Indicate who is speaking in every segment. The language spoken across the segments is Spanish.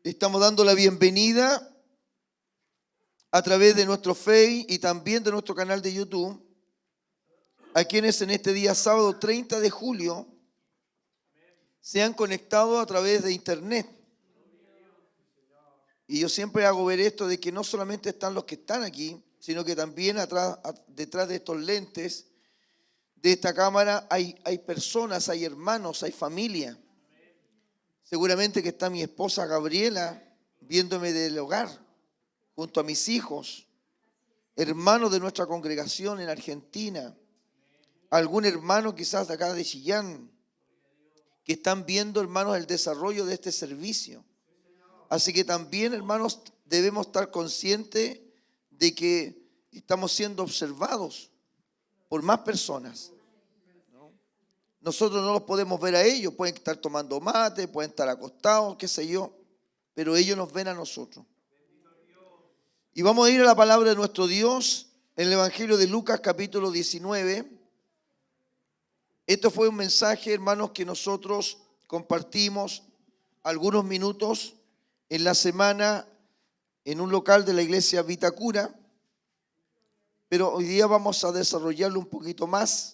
Speaker 1: Le estamos dando la bienvenida a través de nuestro Face y también de nuestro canal de YouTube a quienes en este día sábado 30 de julio se han conectado a través de internet. Y yo siempre hago ver esto de que no solamente están los que están aquí, sino que también detrás de estos lentes, de esta cámara, hay personas, hay hermanos, hay familia. Seguramente que está mi esposa Gabriela viéndome del hogar, junto a mis hijos, hermanos de nuestra congregación en Argentina, algún hermano quizás de acá de Chillán, que están viendo, hermanos, el desarrollo de este servicio. Así que también, hermanos, debemos estar conscientes de que estamos siendo observados por más personas. Nosotros no los podemos ver a ellos, pueden estar tomando mate, pueden estar acostados, qué sé yo, pero ellos nos ven a nosotros. Y vamos a ir a la palabra de nuestro Dios en el Evangelio de Lucas capítulo 19. Esto fue un mensaje, hermanos, que nosotros compartimos algunos minutos en la semana en un local de la iglesia Vitacura, pero hoy día vamos a desarrollarlo un poquito más.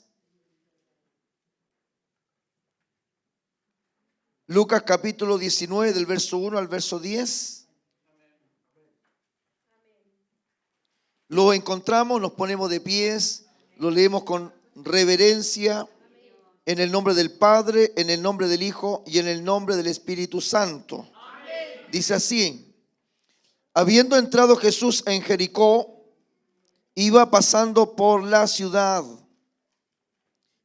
Speaker 1: Lucas capítulo 19 del verso 1 al verso 10. Lo encontramos, nos ponemos de pies, lo leemos con reverencia en el nombre del Padre, en el nombre del Hijo y en el nombre del Espíritu Santo. Dice así: habiendo entrado Jesús en Jericó, iba pasando por la ciudad.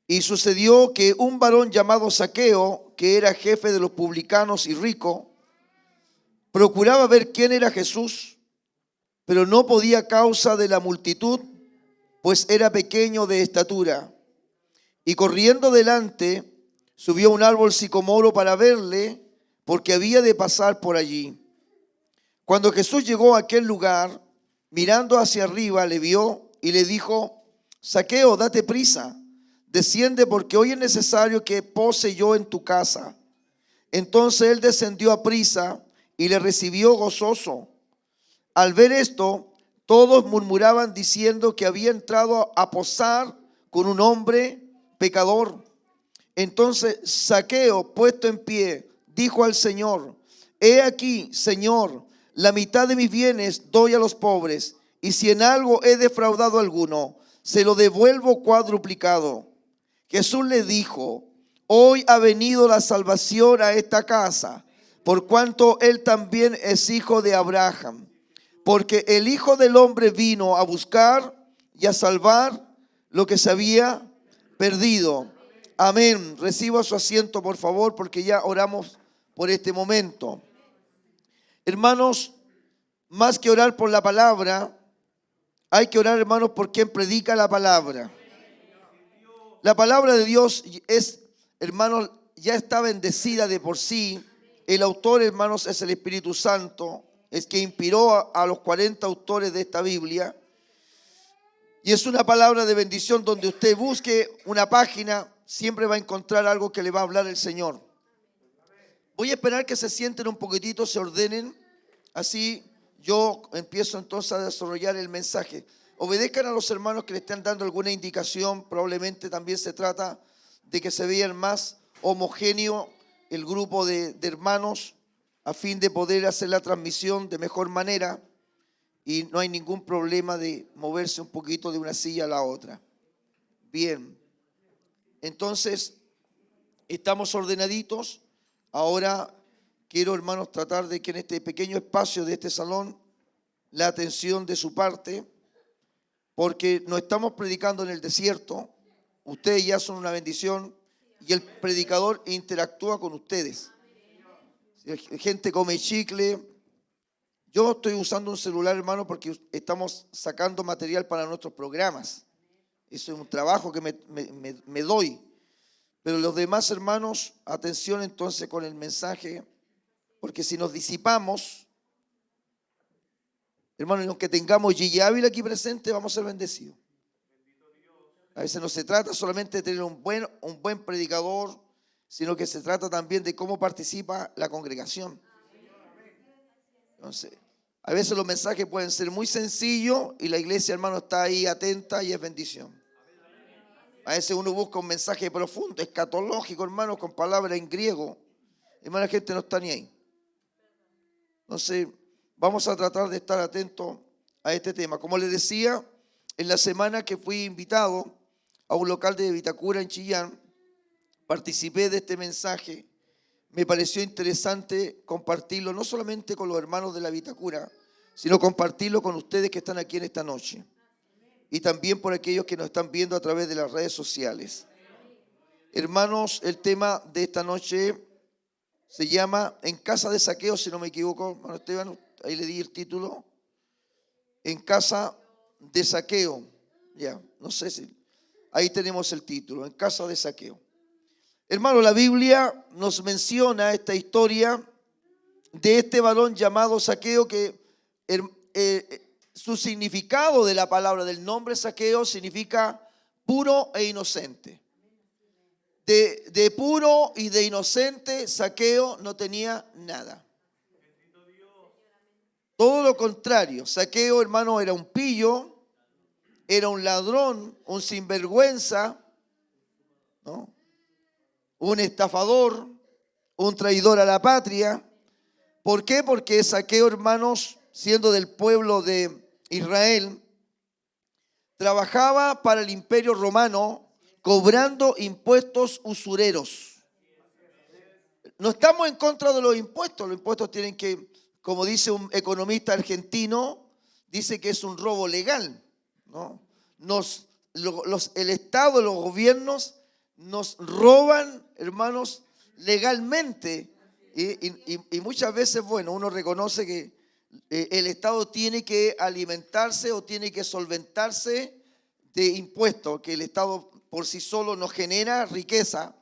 Speaker 1: Y sucedió que un varón llamado Zaqueo, que era jefe de los publicanos y rico, procuraba ver quién era Jesús, pero no podía a causa de la multitud, pues era pequeño de estatura. Y corriendo delante, subió a un árbol sicomoro para verle, porque había de pasar por allí. Cuando Jesús llegó a aquel lugar, mirando hacia arriba, le vio y le dijo: Zaqueo, date prisa, desciende, porque hoy es necesario que pose yo en tu casa. Entonces él descendió a prisa y le recibió gozoso. Al ver esto, todos murmuraban diciendo que había entrado a posar con un hombre pecador. Entonces Zaqueo, puesto en pie, dijo al Señor: he aquí, Señor, la mitad de mis bienes doy a los pobres, y si en algo he defraudado a alguno, se lo devuelvo cuadruplicado. Jesús le dijo: hoy ha venido la salvación a esta casa, por cuanto él también es hijo de Abraham. Porque el Hijo del Hombre vino a buscar y a salvar lo que se había perdido. Amén. Reciba su asiento, por favor, porque ya oramos por este momento. Hermanos, más que orar por la palabra, hay que orar, hermanos, por quien predica la palabra. La palabra de Dios es, hermanos, ya está bendecida de por sí. El autor, hermanos, es el Espíritu Santo, es que inspiró a los 40 autores de esta Biblia. Y es una palabra de bendición. Donde usted busque una página, siempre va a encontrar algo que le va a hablar el Señor. Voy a esperar que se sienten un poquitito, se ordenen. Así yo empiezo entonces a desarrollar el mensaje. Obedezcan a los hermanos que le están dando alguna indicación. Probablemente también se trata de que se vean más homogéneo el grupo de hermanos, a fin de poder hacer la transmisión de mejor manera, y no hay ningún problema de moverse un poquito de una silla a la otra. Bien, entonces estamos ordenaditos. Ahora quiero, hermanos, tratar de que en este pequeño espacio de este salón, la atención de su parte, porque no estamos predicando en el desierto. Ustedes ya son una bendición y el predicador interactúa con ustedes. Gente come chicle. Yo estoy usando un celular, hermano, porque estamos sacando material para nuestros programas. Eso es un trabajo que me doy. Pero los demás, hermanos, atención entonces con el mensaje, porque si nos disipamos, hermano, y aunque tengamos Gigi Ávila aquí presente, vamos a ser bendecidos. A veces no se trata solamente de tener un buen predicador, sino que se trata también de cómo participa la congregación. Entonces, a veces los mensajes pueden ser muy sencillos y la iglesia, hermano, está ahí atenta y es bendición. A veces uno busca un mensaje profundo, escatológico, hermano, con palabras en griego. Hermano, la gente no está ni ahí. Entonces, vamos a tratar de estar atentos a este tema. Como les decía, en la semana que fui invitado a un local de Vitacura en Chillán, participé de este mensaje. Me pareció interesante compartirlo, no solamente con los hermanos de la Vitacura, sino compartirlo con ustedes que están aquí en esta noche. Y también por aquellos que nos están viendo a través de las redes sociales. Hermanos, el tema de esta noche se llama En casa de saqueo, si no me equivoco, hermano Esteban, ahí le di el título. En casa de saqueo. Ya, no sé si. Ahí tenemos el título, En casa de saqueo. Hermano, la Biblia nos menciona esta historia de este varón llamado Saqueo que su significado de la palabra del nombre Saqueo significa puro e inocente. De puro y de inocente, Saqueo no tenía nada. Todo lo contrario, Saqueo, hermano, era un pillo, era un ladrón, un sinvergüenza, ¿no? Un estafador, un traidor a la patria. ¿Por qué? Porque Saqueo, hermanos, siendo del pueblo de Israel, trabajaba para el imperio romano cobrando impuestos usureros. No estamos en contra de los impuestos tienen que, como dice un economista argentino, dice que es un robo legal, ¿no? El Estado, los gobiernos nos roban, hermanos, legalmente y muchas veces, bueno, uno reconoce que el Estado tiene que alimentarse o tiene que solventarse de impuestos, que el Estado por sí solo no genera riqueza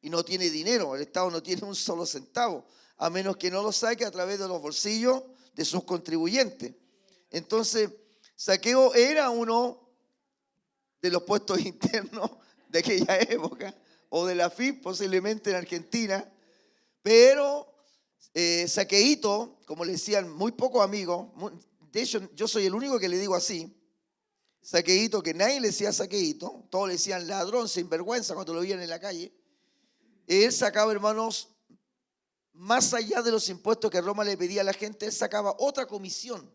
Speaker 1: y no tiene dinero. El Estado no tiene un solo centavo, a menos que no lo saque a través de los bolsillos de sus contribuyentes. Entonces, Saqueo era uno de los puestos internos de aquella época, o de la FIP posiblemente en Argentina, pero Saqueíto, como le decían muy pocos amigos, de hecho yo soy el único que le digo así, Saqueíto, que nadie le decía Saqueíto, todos le decían ladrón, sinvergüenza cuando lo veían en la calle. Él sacaba, hermanos, más allá de los impuestos que Roma le pedía a la gente, él sacaba otra comisión.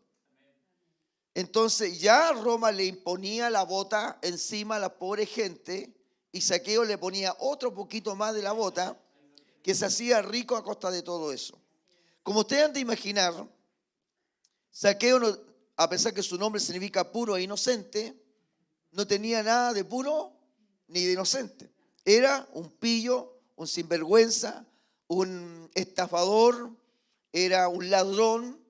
Speaker 1: Entonces ya Roma le imponía la bota encima a la pobre gente y Saqueo le ponía otro poquito más de la bota, que se hacía rico a costa de todo eso. Como ustedes han de imaginar, Saqueo, a pesar que su nombre significa puro e inocente, no tenía nada de puro ni de inocente. Era un pillo, un sinvergüenza, un estafador, era un ladrón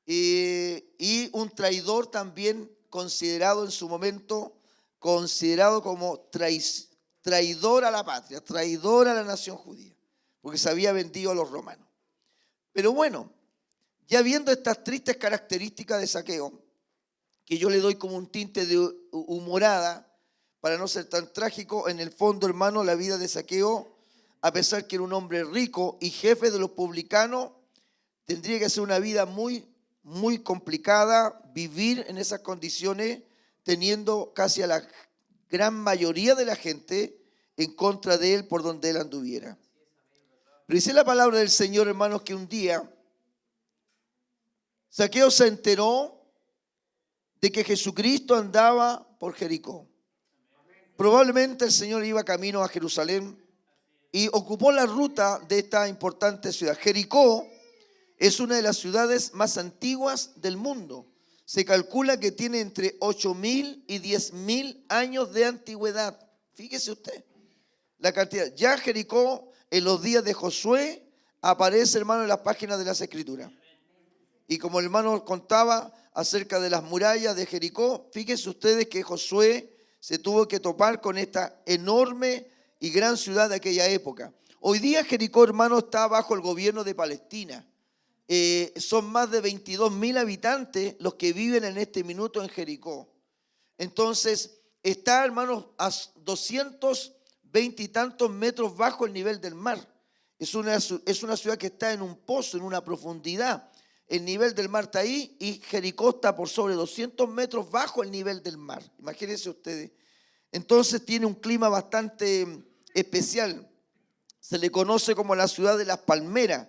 Speaker 1: y un traidor también considerado en su momento, considerado como traidor a la patria, traidor a la nación judía, porque se había vendido a los romanos. Pero bueno, ya viendo estas tristes características de Saqueo, que yo le doy como un tinte de humorada, para no ser tan trágico, en el fondo, hermano, la vida de Saqueo, a pesar que era un hombre rico y jefe de los publicanos, tendría que ser una vida muy, muy complicada, vivir en esas condiciones, teniendo casi a la gran mayoría de la gente en contra de él por donde él anduviera. Pero dice la palabra del Señor, hermanos, que un día Saqueo se enteró de que Jesucristo andaba por Jericó. Probablemente el Señor iba camino a Jerusalén y ocupó la ruta de esta importante ciudad. Jericó es una de las ciudades más antiguas del mundo. Se calcula que tiene entre 8.000 y 10.000 años de antigüedad. Fíjese usted la cantidad. Ya Jericó en los días de Josué aparece, hermano, en las páginas de las Escrituras. Y como el hermano contaba acerca de las murallas de Jericó, fíjense ustedes que Josué se tuvo que topar con esta enorme y gran ciudad de aquella época. Hoy día Jericó, hermano, está bajo el gobierno de Palestina. Son más de 22.000 habitantes los que viven en este minuto en Jericó. Entonces, está, hermanos, a 220 y tantos metros bajo el nivel del mar. Es una ciudad que está en un pozo, en una profundidad. el nivel del mar está ahí y Jericó está por sobre 200 metros bajo el nivel del mar. Imagínense ustedes. Entonces tiene un clima bastante especial. Se le conoce como la ciudad de las palmeras.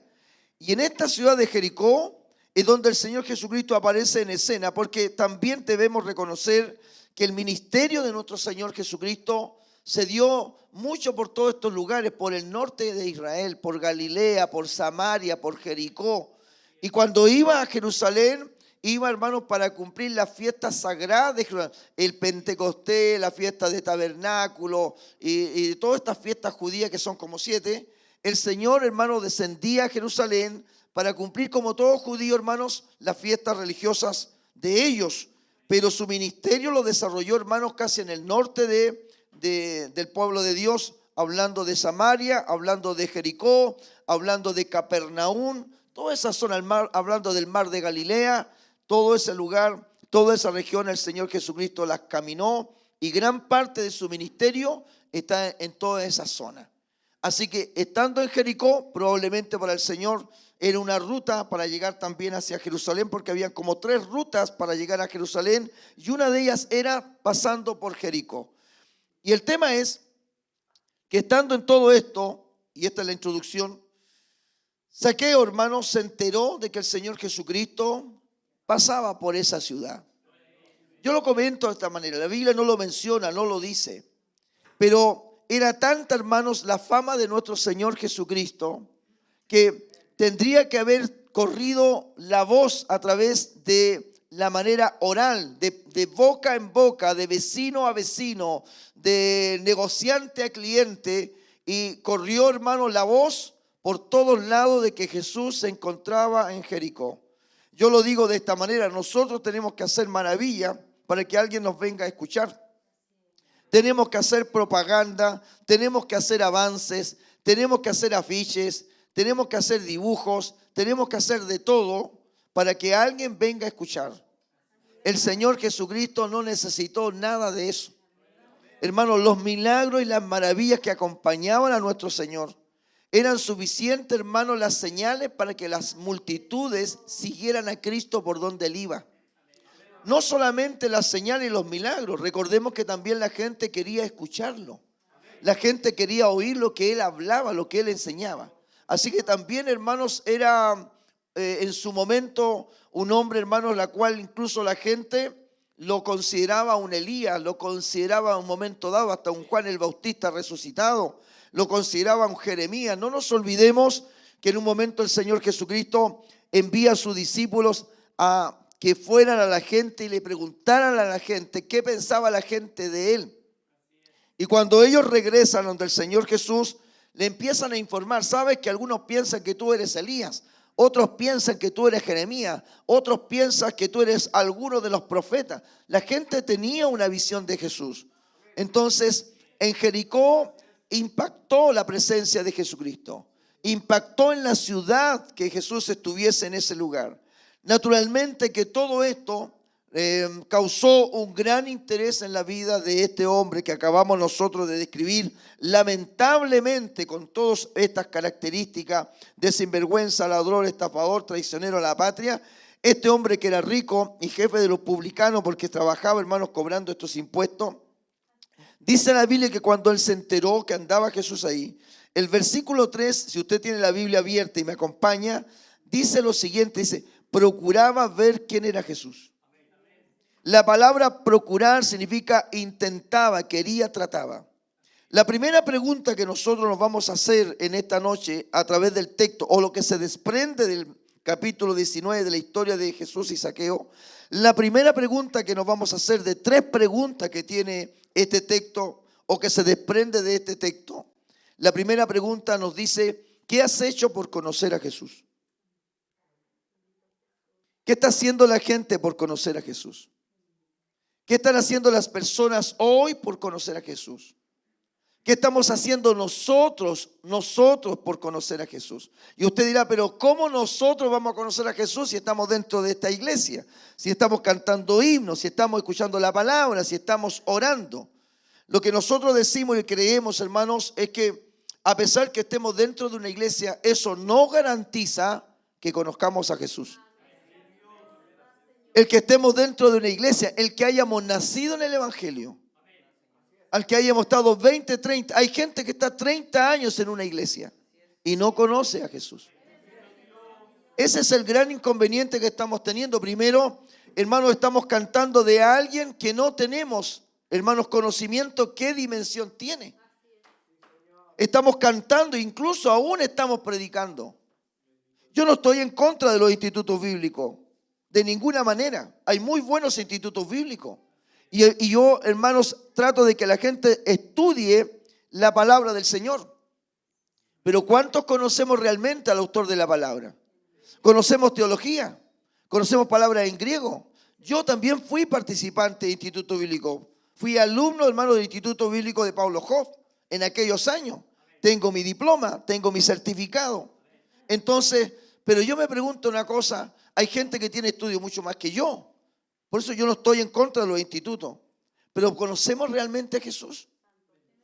Speaker 1: Y en esta ciudad de Jericó es donde el Señor Jesucristo aparece en escena, porque también debemos reconocer que el ministerio de nuestro Señor Jesucristo se dio mucho por todos estos lugares, por el norte de Israel, por Galilea, por Samaria, por Jericó. Y cuando iba a Jerusalén, iba, hermanos, para cumplir las fiestas sagradas de Jerusalén, el Pentecostés, la fiesta de Tabernáculo y todas estas fiestas judías que son como 7. El Señor, hermanos, descendía a Jerusalén para cumplir como todo judío, hermanos, las fiestas religiosas de ellos. Pero su ministerio lo desarrolló, hermanos, casi en el norte del pueblo de Dios, hablando de Samaria, hablando de Jericó, hablando de Capernaum, toda esa zona del mar, hablando del mar de Galilea, todo ese lugar, toda esa región el Señor Jesucristo las caminó y gran parte de su ministerio está en toda esa zona. Así que estando en Jericó, probablemente para el Señor era una ruta para llegar también hacia Jerusalén, porque había como 3 rutas para llegar a Jerusalén y una de ellas era pasando por Jericó. Y el tema es que estando en todo esto, y esta es la introducción, Zaqueo, hermanos, se enteró de que el Señor Jesucristo pasaba por esa ciudad. Yo lo comento de esta manera, la Biblia no lo menciona, no lo dice, pero era tanta, hermanos, la fama de nuestro Señor Jesucristo que tendría que haber corrido la voz a través de la manera oral, de boca en boca, de vecino a vecino, de negociante a cliente, y corrió, hermano, la voz por todos lados de que Jesús se encontraba en Jericó. Yo lo digo de esta manera, nosotros tenemos que hacer maravilla para que alguien nos venga a escuchar. Tenemos que hacer propaganda, tenemos que hacer avances, tenemos que hacer afiches, tenemos que hacer dibujos, tenemos que hacer de todo para que alguien venga a escuchar. El Señor Jesucristo no necesitó nada de eso. Hermanos, los milagros y las maravillas que acompañaban a nuestro Señor eran suficientes, hermanos, las señales para que las multitudes siguieran a Cristo por donde Él iba. No solamente las señales y los milagros, recordemos que también la gente quería escucharlo. La gente quería oír lo que Él hablaba, lo que Él enseñaba. Así que también, hermanos, era en su momento un hombre, hermanos, la cual incluso la gente lo consideraba un Elías, lo consideraba en un momento dado hasta un Juan el Bautista resucitado, lo consideraba un Jeremías. No nos olvidemos que en un momento el Señor Jesucristo envía a sus discípulos a que fueran a la gente y le preguntaran a la gente qué pensaba la gente de Él. Y cuando ellos regresan donde el Señor Jesús, le empiezan a informar. Sabes que algunos piensan que tú eres Elías, otros piensan que tú eres Jeremías, otros piensan que tú eres alguno de los profetas. La gente tenía una visión de Jesús. Entonces, en Jericó impactó la presencia de Jesucristo. Impactó en la ciudad que Jesús estuviese en ese lugar. Naturalmente que todo esto causó un gran interés en la vida de este hombre que acabamos nosotros de describir, lamentablemente con todas estas características de sinvergüenza, ladrón, estafador, traicionero a la patria. Este hombre que era rico y jefe de los publicanos porque trabajaba, hermanos, cobrando estos impuestos. Dice la Biblia que cuando él se enteró que andaba Jesús ahí, el versículo 3, si usted tiene la Biblia abierta y me acompaña, dice lo siguiente, dice, procuraba ver quién era Jesús. La palabra procurar significa intentaba, quería, trataba. La primera pregunta que nosotros nos vamos a hacer en esta noche a través del texto, o lo que se desprende del capítulo 19 de la historia de Jesús y Zaqueo, la primera pregunta que nos vamos a hacer de 3 preguntas que tiene este texto o que se desprende de este texto. La primera pregunta nos dice, ¿qué has hecho por conocer a Jesús? ¿Qué está haciendo la gente por conocer a Jesús? ¿Qué están haciendo las personas hoy por conocer a Jesús? ¿Qué estamos haciendo nosotros por conocer a Jesús? Y usted dirá, pero ¿cómo nosotros vamos a conocer a Jesús si estamos dentro de esta iglesia? Si estamos cantando himnos, si estamos escuchando la palabra, si estamos orando. Lo que nosotros decimos y creemos, hermanos, es que a pesar que estemos dentro de una iglesia, eso no garantiza que conozcamos a Jesús. el que estemos dentro de una iglesia, el que hayamos nacido en el Evangelio, al que hayamos estado 20, 30. Hay gente que está 30 años en una iglesia y no conoce a Jesús. Ese es el gran inconveniente que estamos teniendo. Primero, hermanos, estamos cantando de alguien que no tenemos, hermanos, conocimiento qué dimensión tiene. Estamos cantando, incluso aún estamos predicando. Yo no estoy en contra de los institutos bíblicos, de ninguna manera. Hay muy buenos institutos bíblicos. Y yo, hermanos, trato de que la gente estudie la palabra del Señor. Pero ¿cuántos conocemos realmente al autor de la palabra? Conocemos teología, conocemos palabras en griego. Yo también fui participante de instituto bíblico. Fui alumno, hermano, del Instituto Bíblico de Paulo Hoff en aquellos años. Tengo mi diploma, tengo mi certificado. Entonces, pero yo me pregunto una cosa, hay gente que tiene estudios mucho más que yo. Por eso yo no estoy en contra de los institutos. Pero ¿conocemos realmente a Jesús?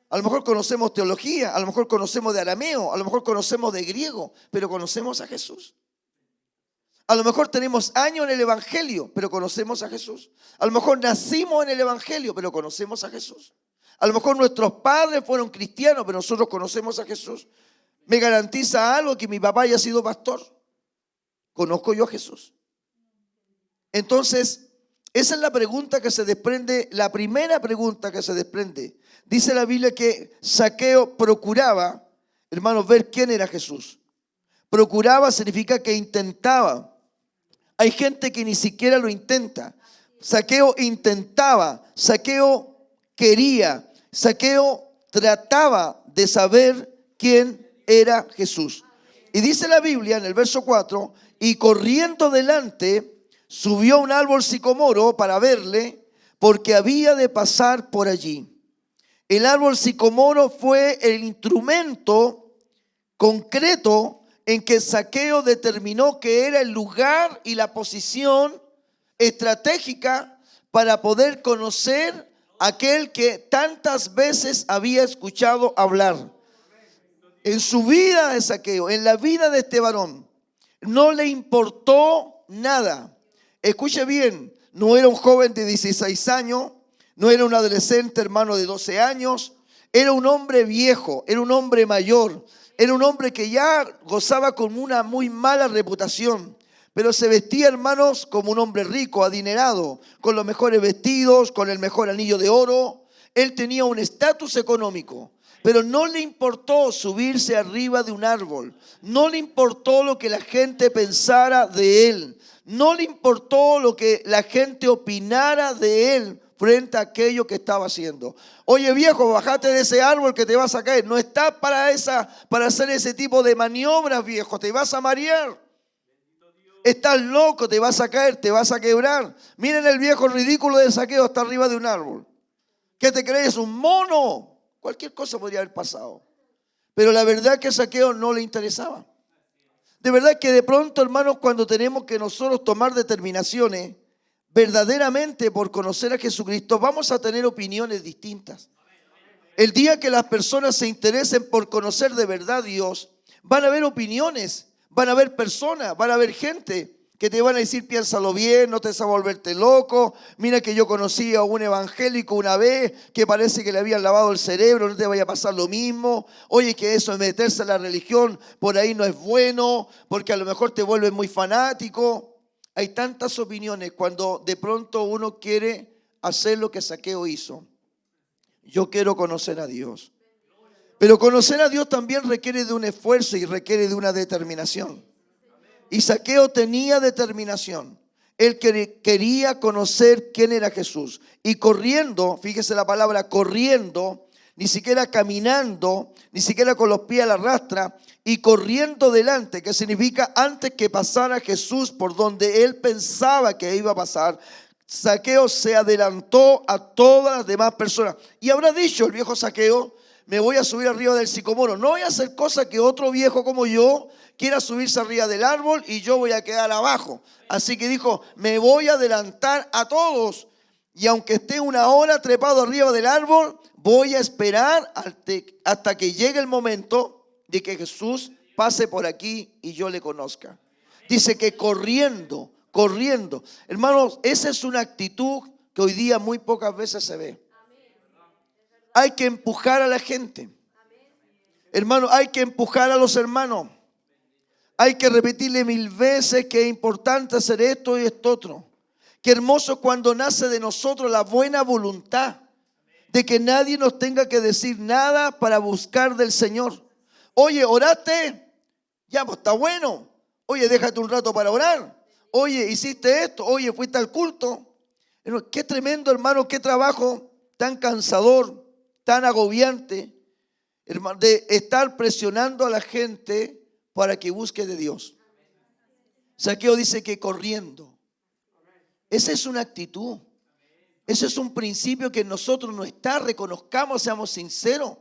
Speaker 1: A lo mejor conocemos teología, a lo mejor conocemos de arameo, a lo mejor conocemos de griego, pero ¿conocemos a Jesús? A lo mejor tenemos años en el Evangelio, pero ¿conocemos a Jesús? A lo mejor nacimos en el Evangelio, pero ¿conocemos a Jesús? A lo mejor nuestros padres fueron cristianos, pero nosotros conocemos a Jesús. ¿Me garantiza algo que mi papá haya sido pastor? ¿Conozco yo a Jesús? Entonces, esa es la pregunta que se desprende, la primera pregunta que se desprende. Dice la Biblia que Zaqueo procuraba, hermanos, ver quién era Jesús. Procuraba significa que intentaba. Hay gente que ni siquiera lo intenta. Zaqueo intentaba, Zaqueo quería, Zaqueo trataba de saber quién era Jesús. Y dice la Biblia en el verso 4, y corriendo delante, subió a un árbol sicomoro para verle, porque había de pasar por allí. El árbol sicomoro fue el instrumento concreto en que Zaqueo determinó que era el lugar y la posición estratégica para poder conocer a aquel que tantas veces había escuchado hablar. En su vida de Zaqueo, en la vida de este varón, no le importó nada. Escuche bien, no era un joven de 16 años, no era un adolescente hermano de 12 años, era un hombre viejo, era un hombre mayor, era un hombre que ya gozaba con una muy mala reputación, pero se vestía, hermanos, como un hombre rico, adinerado, con los mejores vestidos, con el mejor anillo de oro. Él tenía un estatus económico, pero no le importó subirse arriba de un árbol, no le importó lo que la gente pensara de él, no le importó lo que la gente opinara de él frente a aquello que estaba haciendo. Oye viejo, bájate de ese árbol que te vas a caer. No estás para hacer ese tipo de maniobras, viejo, te vas a marear. Estás loco, te vas a caer, te vas a quebrar. Miren el viejo ridículo de Zaqueo hasta arriba de un árbol. ¿Qué te crees? ¿Un mono? Cualquier cosa podría haber pasado. Pero la verdad es que a Zaqueo no le interesaba. De verdad que de pronto, hermanos, cuando tenemos que nosotros tomar determinaciones verdaderamente por conocer a Jesucristo, vamos a tener opiniones distintas. El día que las personas se interesen por conocer de verdad a Dios, van a haber opiniones, van a haber personas, van a haber gente que te van a decir, piénsalo bien, no te vas a volverte loco. Mira que yo conocí a un evangélico una vez que parece que le habían lavado el cerebro, no te vaya a pasar lo mismo. Oye, que eso de meterse en la religión por ahí no es bueno, porque a lo mejor te vuelves muy fanático. Hay tantas opiniones cuando de pronto uno quiere hacer lo que Zaqueo hizo. Yo quiero conocer a Dios. Pero conocer a Dios también requiere de un esfuerzo y requiere de una determinación. Y Zaqueo tenía determinación. Él quería conocer quién era Jesús. Y corriendo, fíjese la palabra corriendo, ni siquiera caminando, ni siquiera con los pies a la rastra, y corriendo delante, que significa antes que pasara Jesús por donde él pensaba que iba a pasar, Zaqueo se adelantó a todas las demás personas. Y habrá dicho el viejo Zaqueo, me voy a subir arriba del sicomoro, no voy a hacer cosa que otro viejo como yo quiera subirse arriba del árbol y yo voy a quedar abajo. Así que dijo, me voy a adelantar a todos. Y aunque esté una hora trepado arriba del árbol, voy a esperar hasta que llegue el momento de que Jesús pase por aquí y yo le conozca. Dice que corriendo corriendo. Hermanos, esa es una actitud que hoy día muy pocas veces se ve. Hay que empujar a la gente. Hermano, hay que empujar a los hermanos. Hay que repetirle 1000 veces que es importante hacer esto y esto otro. Qué hermoso cuando nace de nosotros la buena voluntad de que nadie nos tenga que decir nada para buscar del Señor. Oye, ¿oraste? Ya, pues está bueno. Oye, déjate un rato para orar. Oye, hiciste esto. Oye, fuiste al culto. Qué tremendo, hermano, qué trabajo tan cansador, tan agobiante, hermano, de estar presionando a la gente para que busque de Dios. Zaqueo dice que corriendo. Esa es una actitud. Ese es un principio que en nosotros no está. Reconozcamos, seamos sinceros.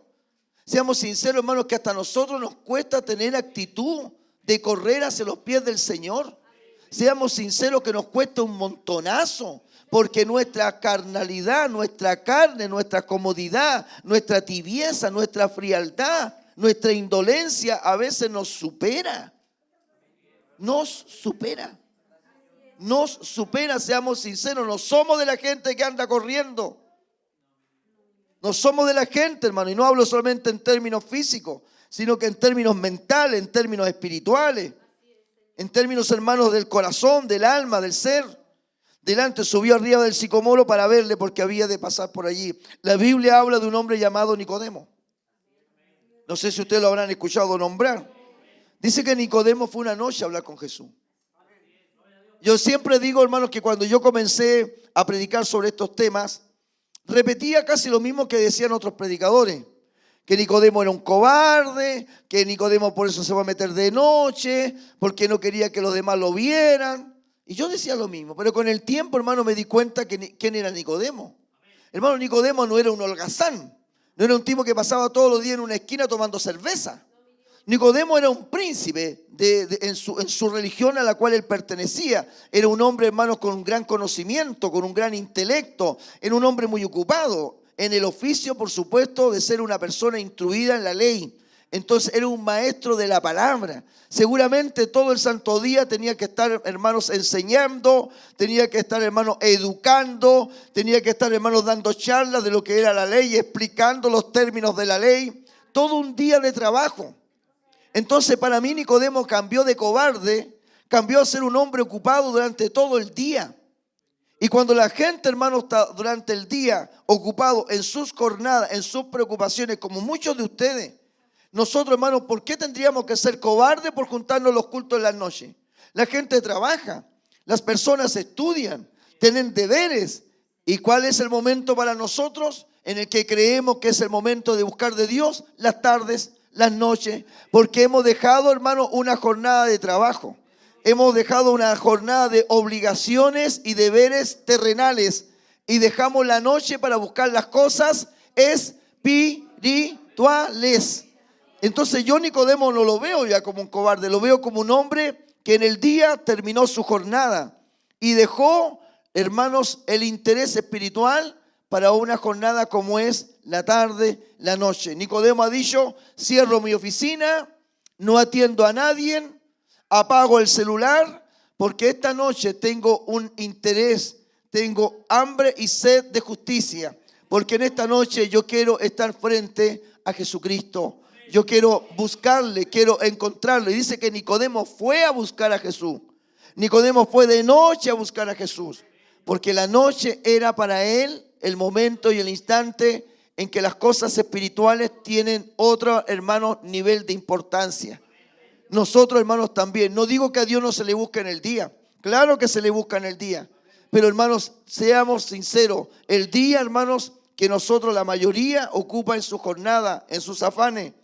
Speaker 1: Seamos sinceros, hermanos, que hasta a nosotros nos cuesta tener actitud de correr hacia los pies del Señor. Seamos sinceros que nos cuesta un montonazo. Porque nuestra carnalidad, nuestra carne, nuestra comodidad, nuestra tibieza, nuestra frialdad, nuestra indolencia a veces nos supera. Nos supera. Nos supera, seamos sinceros. No somos de la gente que anda corriendo. No somos de la gente, hermano. Y no hablo solamente en términos físicos, sino que en términos mentales, en términos espirituales. En términos, hermanos, del corazón, del alma, del ser. Delante subió arriba del sicomoro para verle porque había de pasar por allí. La Biblia habla de un hombre llamado Nicodemo. No sé si ustedes lo habrán escuchado nombrar. Dice que Nicodemo fue una noche a hablar con Jesús. Yo siempre digo, hermanos, que cuando yo comencé a predicar sobre estos temas, repetía casi lo mismo que decían otros predicadores. Que Nicodemo era un cobarde, que Nicodemo por eso se va a meter de noche, porque no quería que los demás lo vieran. Y yo decía lo mismo, pero con el tiempo, hermano, me di cuenta que quién era Nicodemo. Hermano, Nicodemo no era un holgazán, no era un tipo que pasaba todos los días en una esquina tomando cerveza. Nicodemo era un príncipe en su religión a la cual él pertenecía. Era un hombre, hermanos, con un gran conocimiento, con un gran intelecto. Era un hombre muy ocupado en el oficio, por supuesto, de ser una persona instruida en la ley. Entonces era un maestro de la palabra. Seguramente todo el santo día tenía que estar, hermanos, enseñando, tenía que estar, hermanos, educando, tenía que estar, hermanos, dando charlas de lo que era la ley, explicando los términos de la ley. Todo un día de trabajo. Entonces para mí Nicodemo cambió de cobarde, cambió a ser un hombre ocupado durante todo el día. Y cuando la gente, hermanos, está durante el día ocupado en sus jornadas, en sus preocupaciones, como muchos de ustedes, nosotros, hermanos, ¿por qué tendríamos que ser cobardes por juntarnos los cultos en las noches? La gente trabaja, las personas estudian, tienen deberes. ¿Y cuál es el momento para nosotros en el que creemos que es el momento de buscar de Dios? Las tardes, las noches, porque hemos dejado, hermanos, una jornada de trabajo. Hemos dejado una jornada de obligaciones y deberes terrenales y dejamos la noche para buscar las cosas espirituales. Entonces yo Nicodemo no lo veo ya como un cobarde, lo veo como un hombre que en el día terminó su jornada y dejó, hermanos, el interés espiritual para una jornada como es la tarde, la noche. Nicodemo ha dicho, cierro mi oficina, no atiendo a nadie, apago el celular, porque esta noche tengo un interés, tengo hambre y sed de justicia, porque en esta noche yo quiero estar frente a Jesucristo. Yo quiero buscarle, quiero encontrarlo. Y dice que Nicodemo fue a buscar a Jesús. Nicodemo fue de noche a buscar a Jesús, porque la noche era para él el momento y el instante en que las cosas espirituales tienen otro, hermano, nivel de importancia. Nosotros, hermanos, también. No digo que a Dios no se le busque en el día. Claro que se le busca en el día. Pero, hermanos, seamos sinceros. El día, hermanos, que nosotros, la mayoría, ocupa en su jornada, en sus afanes,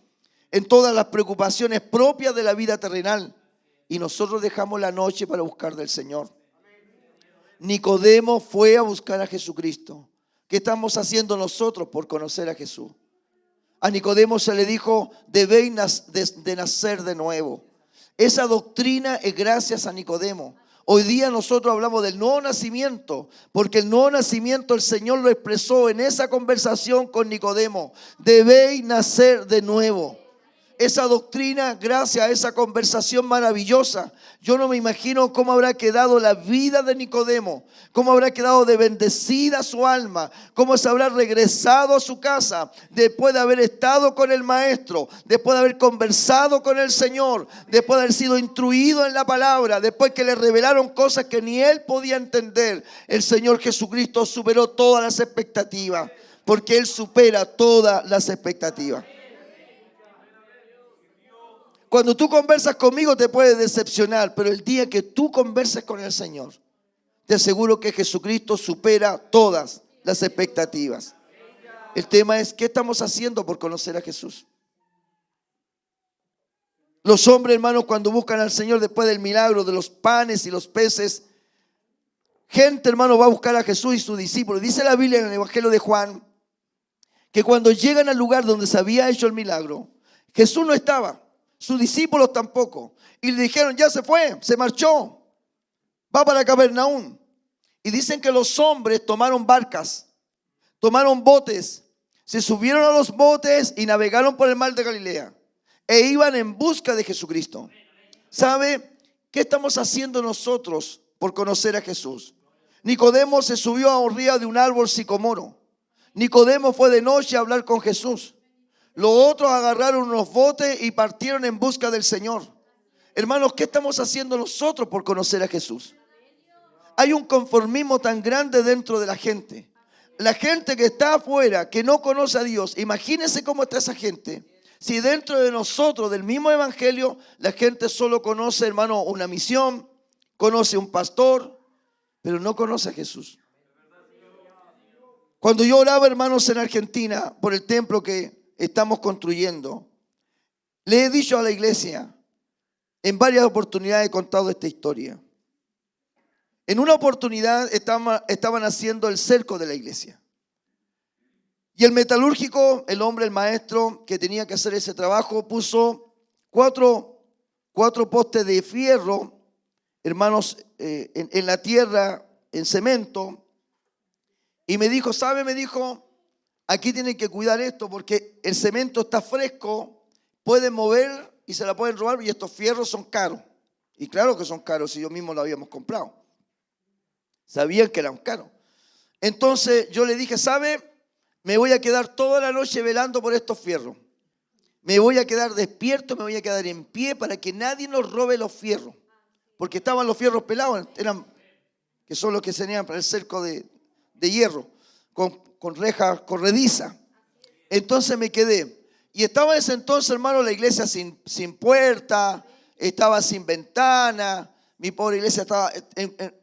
Speaker 1: en todas las preocupaciones propias de la vida terrenal. Y nosotros dejamos la noche para buscar del Señor. Nicodemo fue a buscar a Jesucristo. ¿Qué estamos haciendo nosotros por conocer a Jesús? A Nicodemo se le dijo, debéis de nacer de nuevo. Esa doctrina es gracias a Nicodemo. Hoy día nosotros hablamos del nuevo nacimiento, porque el nuevo nacimiento el Señor lo expresó en esa conversación con Nicodemo. Debéis nacer de nuevo. esa doctrina, gracias a esa conversación maravillosa. Yo no me imagino cómo habrá quedado la vida de Nicodemo, cómo habrá quedado de bendecida su alma, cómo se habrá regresado a su casa después de haber estado con el maestro, después de haber conversado con el Señor, después de haber sido instruido en la palabra, después que le revelaron cosas que ni él podía entender. El Señor Jesucristo superó todas las expectativas, porque Él supera todas las expectativas. Cuando tú conversas conmigo te puedes decepcionar, pero el día que tú converses con el Señor, te aseguro que Jesucristo supera todas las expectativas. El tema es, ¿qué estamos haciendo por conocer a Jesús? Los hombres, hermanos, cuando buscan al Señor después del milagro de los panes y los peces, gente, hermano, va a buscar a Jesús y sus discípulos. Dice la Biblia en el Evangelio de Juan que cuando llegan al lugar donde se había hecho el milagro, Jesús no estaba. Sus discípulos tampoco. Y le dijeron, ya se fue, se marchó. Va para Capernaum. Y dicen que los hombres tomaron barcas, tomaron botes, se subieron a los botes y navegaron por el mar de Galilea. E iban en busca de Jesucristo. ¿Sabe qué estamos haciendo nosotros por conocer a Jesús? Nicodemo se subió a orilla de un árbol sicomoro. Nicodemo fue de noche a hablar con Jesús. Los otros agarraron unos botes y partieron en busca del Señor. Hermanos, ¿qué estamos haciendo nosotros por conocer a Jesús? Hay un conformismo tan grande dentro de la gente. La gente que está afuera, que no conoce a Dios, imagínense cómo está esa gente. Si dentro de nosotros, del mismo evangelio, la gente solo conoce, hermano, una misión, conoce un pastor, pero no conoce a Jesús. Cuando yo oraba, hermanos, en Argentina, por el templo que estamos construyendo, le he dicho a la iglesia, en varias oportunidades he contado esta historia. En una oportunidad estaban haciendo el cerco de la iglesia. Y el metalúrgico, el hombre, el maestro que tenía que hacer ese trabajo, puso cuatro postes de fierro, hermanos, en la tierra, en cemento. Y me dijo, ¿sabe? Me dijo, aquí tienen que cuidar esto porque el cemento está fresco, pueden mover y se la pueden robar y estos fierros son caros. Y claro que son caros si yo mismo lo habíamos comprado. Sabían que eran caros. Entonces yo le dije, ¿sabe? Me voy a quedar toda la noche velando por estos fierros. Me voy a quedar despierto, me voy a quedar en pie para que nadie nos robe los fierros. Porque estaban los fierros pelados, que son los que se tenían para el cerco de hierro, con rejas corredizas. Entonces me quedé. Y estaba en ese entonces, hermano, la iglesia sin puerta, estaba sin ventana. Mi pobre iglesia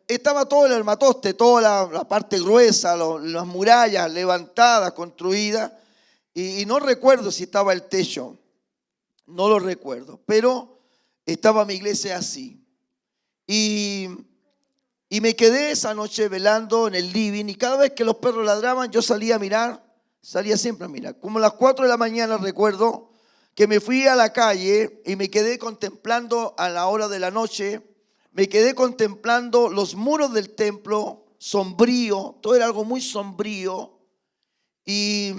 Speaker 1: estaba todo el armatoste, toda la parte gruesa, las murallas levantadas, construidas. Y no recuerdo si estaba el techo, no lo recuerdo, pero estaba mi iglesia así. Y me quedé esa noche velando en el living y cada vez que los perros ladraban yo salía a mirar, salía siempre a mirar. Como a las 4 de la mañana recuerdo que me fui a la calle y me quedé contemplando a la hora de la noche, me quedé contemplando los muros del templo, sombrío, todo era algo muy sombrío y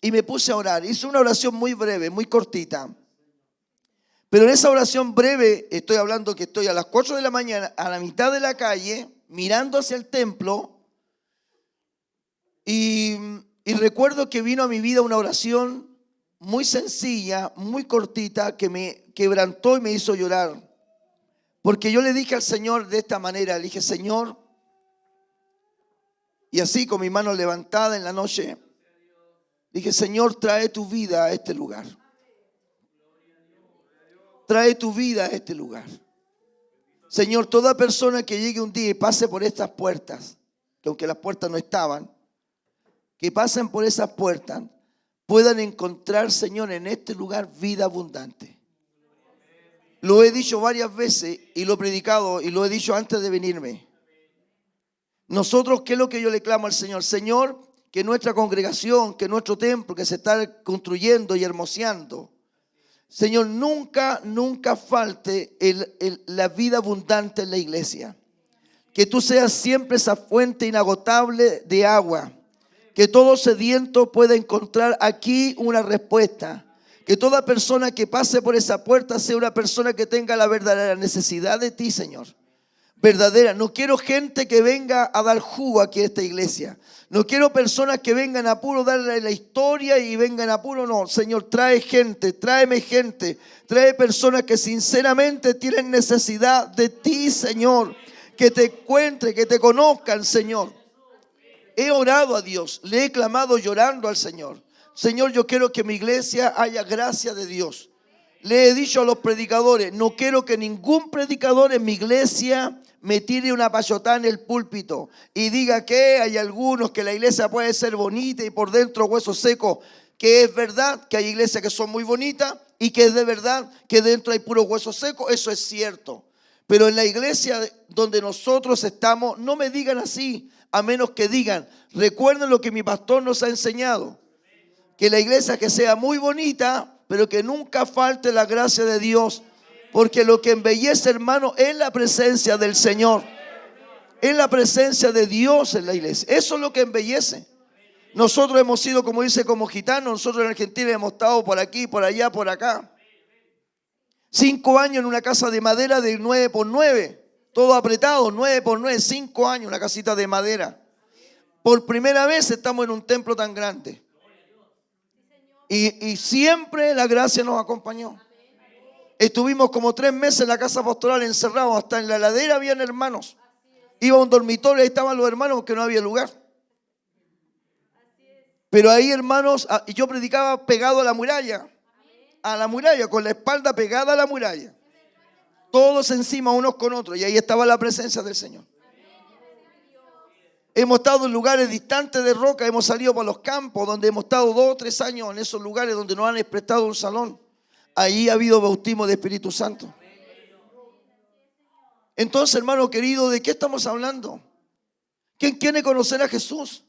Speaker 1: me puse a orar. Hice una oración muy breve, muy cortita. Pero en esa oración breve, estoy hablando que estoy a las 4 de la mañana, a la mitad de la calle, mirando hacia el templo, y recuerdo que vino a mi vida una oración muy sencilla, muy cortita, que me quebrantó y me hizo llorar. Porque yo le dije al Señor de esta manera, le dije, Señor, y así con mi mano levantada en la noche, dije, Señor, trae tu vida a este lugar. Trae tu vida a este lugar. Señor, toda persona que llegue un día y pase por estas puertas, que aunque las puertas no estaban, que pasen por esas puertas, puedan encontrar, Señor, en este lugar vida abundante. Lo he dicho varias veces y lo he predicado y lo he dicho antes de venirme. Nosotros, ¿qué es lo que yo le clamo al Señor? Señor, que nuestra congregación, que nuestro templo que se está construyendo y hermoseando, Señor, nunca falte la vida abundante en la iglesia. Que tú seas siempre esa fuente inagotable de agua. Que todo sediento pueda encontrar aquí una respuesta. Que toda persona que pase por esa puerta sea una persona que tenga la verdadera necesidad de ti, Señor. Verdadera. No quiero gente que venga a dar jugo aquí a esta iglesia. No quiero personas que vengan a puro darle la historia y vengan a puro. No, Señor, trae gente, tráeme gente. Trae personas que sinceramente tienen necesidad de ti, Señor. Que te encuentren, que te conozcan, Señor. He orado a Dios, le he clamado llorando al Señor. Señor, yo quiero que en mi iglesia haya gracia de Dios. Le he dicho a los predicadores, no quiero que ningún predicador en mi iglesia me tire una payotada en el púlpito y diga que hay algunos que la iglesia puede ser bonita y por dentro hueso seco. Que es verdad que hay iglesias que son muy bonitas y que es de verdad que dentro hay puro hueso seco. Eso es cierto. Pero en la iglesia donde nosotros estamos, no me digan así, a menos que digan, recuerden lo que mi pastor nos ha enseñado. Que la iglesia que sea muy bonita, pero que nunca falte la gracia de Dios. Porque lo que embellece, hermano, es la presencia del Señor. Es la presencia de Dios en la iglesia. Eso es lo que embellece. Nosotros hemos sido, como dice, como gitanos. Nosotros en Argentina hemos estado por aquí, por allá, por acá. 5 años en una casa de madera de 9x9. Todo apretado, 9x9, 5 años, una casita de madera. Por primera vez estamos en un templo tan grande. Y siempre la gracia nos acompañó. Estuvimos como 3 meses en la casa pastoral encerrados. Hasta en la ladera habían hermanos. Iba a un dormitorio y ahí estaban los hermanos porque no había lugar. Pero ahí, hermanos, yo predicaba pegado a la muralla. A la muralla, con la espalda pegada a la muralla. Todos encima unos con otros. Y ahí estaba la presencia del Señor. Hemos estado en lugares distantes de roca, hemos salido por los campos, donde hemos estado 2 o 3 años en esos lugares donde nos han prestado un salón. Ahí ha habido bautismo de Espíritu Santo. Entonces, hermano querido, ¿de qué estamos hablando? ¿Quién quiere conocer a Jesús?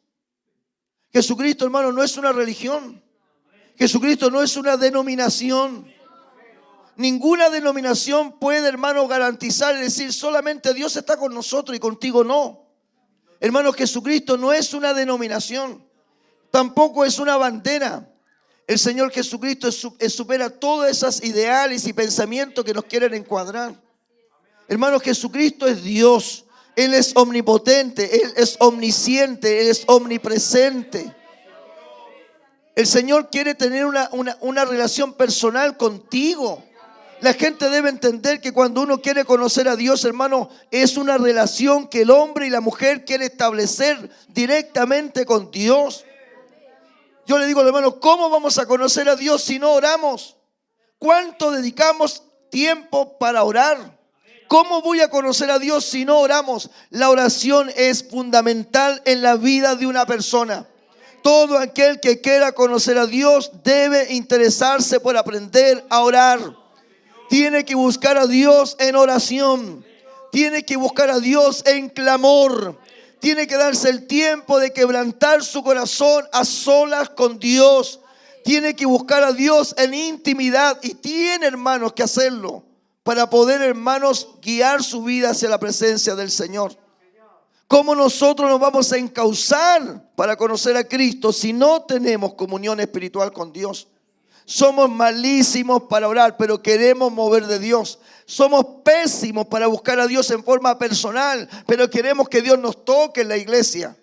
Speaker 1: Jesucristo, hermano, no es una religión. Jesucristo no es una denominación. Ninguna denominación puede, hermano, garantizar y decir solamente Dios está con nosotros y contigo no. Hermano, Jesucristo no es una denominación, tampoco es una bandera. El Señor Jesucristo supera todas esas ideales y pensamientos que nos quieren encuadrar. Hermano, Jesucristo es Dios. Él es omnipotente, Él es omnisciente, Él es omnipresente. El Señor quiere tener una relación personal contigo. La gente debe entender que cuando uno quiere conocer a Dios, hermano, es una relación que el hombre y la mujer quieren establecer directamente con Dios. Yo le digo, hermano, ¿cómo vamos a conocer a Dios si no oramos? ¿Cuánto dedicamos tiempo para orar? ¿Cómo voy a conocer a Dios si no oramos? La oración es fundamental en la vida de una persona. Todo aquel que quiera conocer a Dios debe interesarse por aprender a orar. Tiene que buscar a Dios en oración. Tiene que buscar a Dios en clamor. Tiene que darse el tiempo de quebrantar su corazón a solas con Dios. Tiene que buscar a Dios en intimidad. Y tiene, hermanos, que hacerlo para poder, hermanos, guiar su vida hacia la presencia del Señor. ¿Cómo nosotros nos vamos a encauzar para conocer a Cristo si no tenemos comunión espiritual con Dios? Somos malísimos para orar, pero queremos mover de Dios. Somos pésimos para buscar a Dios en forma personal, pero queremos que Dios nos toque en la iglesia.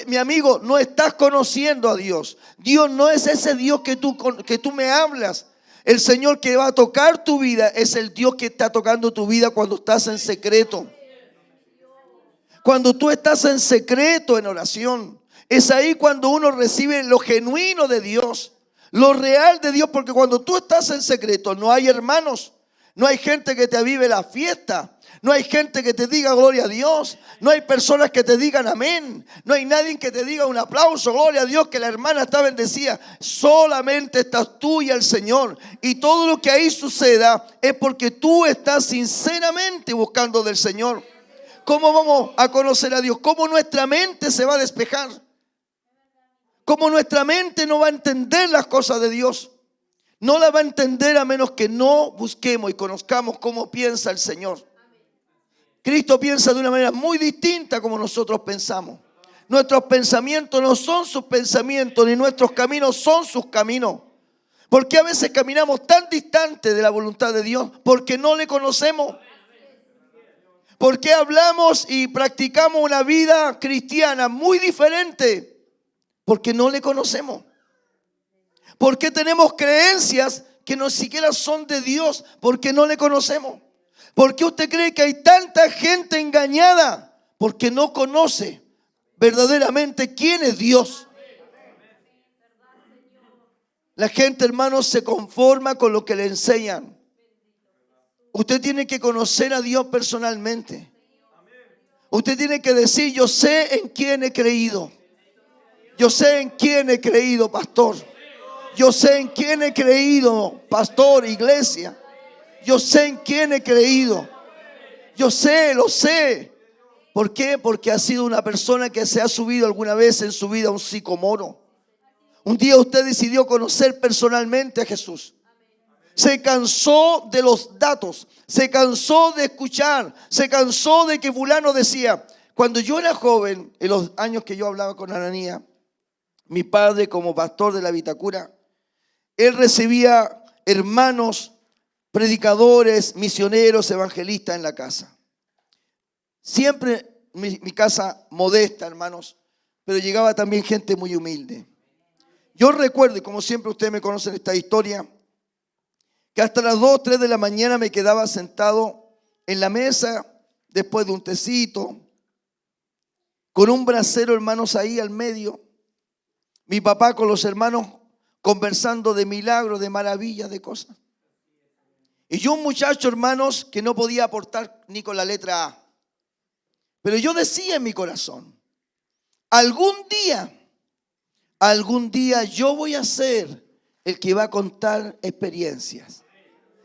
Speaker 1: Mi amigo, no estás conociendo a Dios. Dios no es ese Dios que tú me hablas. El Señor que va a tocar tu vida es el Dios que está tocando tu vida cuando estás en secreto. Cuando tú estás en secreto en oración, es ahí cuando uno recibe lo genuino de Dios. Lo real de Dios, porque cuando tú estás en secreto no hay hermanos, no hay gente que te avive la fiesta, no hay gente que te diga gloria a Dios, no hay personas que te digan amén, no hay nadie que te diga un aplauso, gloria a Dios, que la hermana está bendecida. Solamente estás tú y el Señor, y todo lo que ahí suceda es porque tú estás sinceramente buscando del Señor. ¿Cómo vamos a conocer a Dios? ¿Cómo nuestra mente se va a despejar? ¿Cómo nuestra mente no va a entender las cosas de Dios? No la va a entender a menos que no busquemos y conozcamos cómo piensa el Señor. Cristo piensa de una manera muy distinta como nosotros pensamos. Nuestros pensamientos no son sus pensamientos, ni nuestros caminos son sus caminos. ¿Por qué a veces caminamos tan distante de la voluntad de Dios? Porque no le conocemos. ¿Por qué hablamos y practicamos una vida cristiana muy diferente? Porque no le conocemos. ¿Por qué tenemos creencias que no siquiera son de Dios? Porque no le conocemos. ¿Por qué usted cree que hay tanta gente engañada? Porque no conoce verdaderamente quién es Dios. La gente, hermanos, se conforma con lo que le enseñan. Usted tiene que conocer a Dios personalmente. Usted tiene que decir: yo sé en quién he creído. Yo sé en quién he creído, pastor. Yo sé en quién he creído, pastor, iglesia. Yo sé en quién he creído. Yo sé, lo sé. ¿Por qué? Porque ha sido una persona que se ha subido alguna vez en su vida a un sicomoro. Un día usted decidió conocer personalmente a Jesús. Se cansó de los datos, se cansó de escuchar, se cansó de que fulano decía. Cuando yo era joven, en los años que yo hablaba con Ananías, mi padre como pastor de la Vitacura, él recibía hermanos, predicadores, misioneros, evangelistas en la casa. Siempre mi casa modesta, hermanos, pero llegaba también gente muy humilde. Yo recuerdo, y como siempre ustedes me conocen esta historia, que hasta las 2, 3 de la mañana me quedaba sentado en la mesa, después de un tecito, con un brasero, hermanos, ahí al medio. Mi papá con los hermanos conversando de milagros, de maravillas, de cosas. Y yo un muchacho, hermanos, que no podía aportar ni con la letra A. Pero yo decía en mi corazón: algún día yo voy a ser el que va a contar experiencias.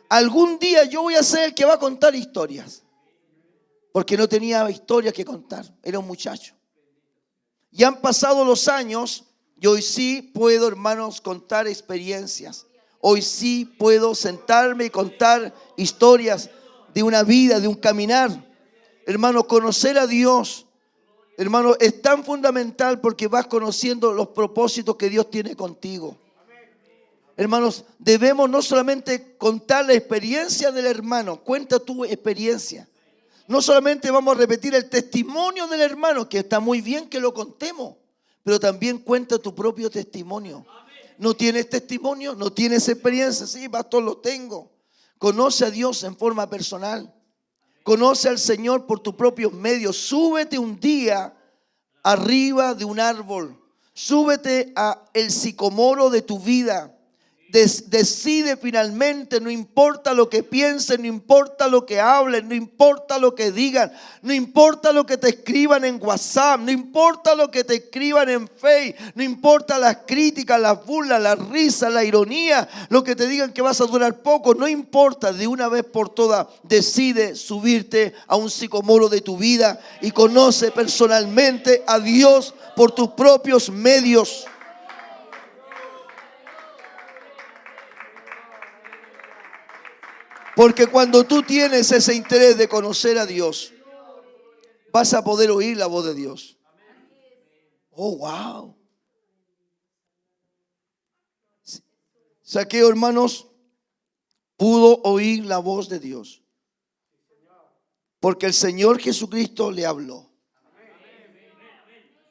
Speaker 1: Algún día yo voy a ser el que va a contar historias. Porque no tenía historias que contar, era un muchacho. Y han pasado los años y hoy sí puedo, hermanos, contar experiencias. Hoy sí puedo sentarme y contar historias de una vida, de un caminar. Hermano, conocer a Dios, hermano, es tan fundamental porque vas conociendo los propósitos que Dios tiene contigo. Hermanos, debemos no solamente contar la experiencia del hermano, cuenta tu experiencia. No solamente vamos a repetir el testimonio del hermano, que está muy bien que lo contemos, pero también cuenta tu propio testimonio. ¿No tienes testimonio? ¿No tienes experiencia? Sí, pastor, lo tengo. Conoce a Dios en forma personal. Conoce al Señor por tus propios medios. Súbete un día arriba de un árbol. Súbete a el sicomoro de tu vida. Decide finalmente, no importa lo que piensen, no importa lo que hablen, no importa lo que digan, no importa lo que te escriban en WhatsApp, no importa lo que te escriban en Facebook, no importa las críticas, las burlas, las risas, la ironía, lo que te digan que vas a durar poco, no importa, de una vez por todas decide subirte a un sicomoro de tu vida y conoce personalmente a Dios por tus propios medios. Porque cuando tú tienes ese interés de conocer a Dios, vas a poder oír la voz de Dios. Oh, wow. Zaqueo, hermanos, pudo oír la voz de Dios. Porque el Señor Jesucristo le habló.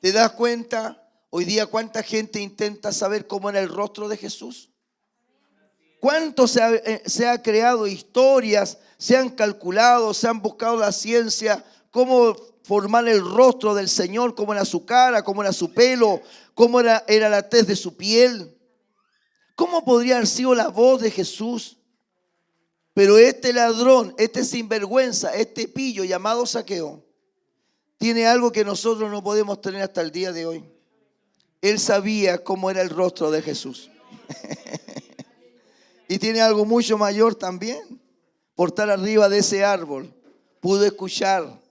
Speaker 1: ¿Te das cuenta hoy día cuánta gente intenta saber cómo era el rostro de Jesús? ¿Cuánto se ha creado historias, se han calculado, se han buscado la ciencia, cómo formar el rostro del Señor, cómo era su cara, cómo era su pelo, cómo era la tez de su piel? ¿Cómo podría haber sido la voz de Jesús? Pero este ladrón, este sinvergüenza, este pillo llamado Zaqueo, tiene algo que nosotros no podemos tener hasta el día de hoy. Él sabía cómo era el rostro de Jesús. Y tiene algo mucho mayor también. Por estar arriba de ese árbol, pudo escuchar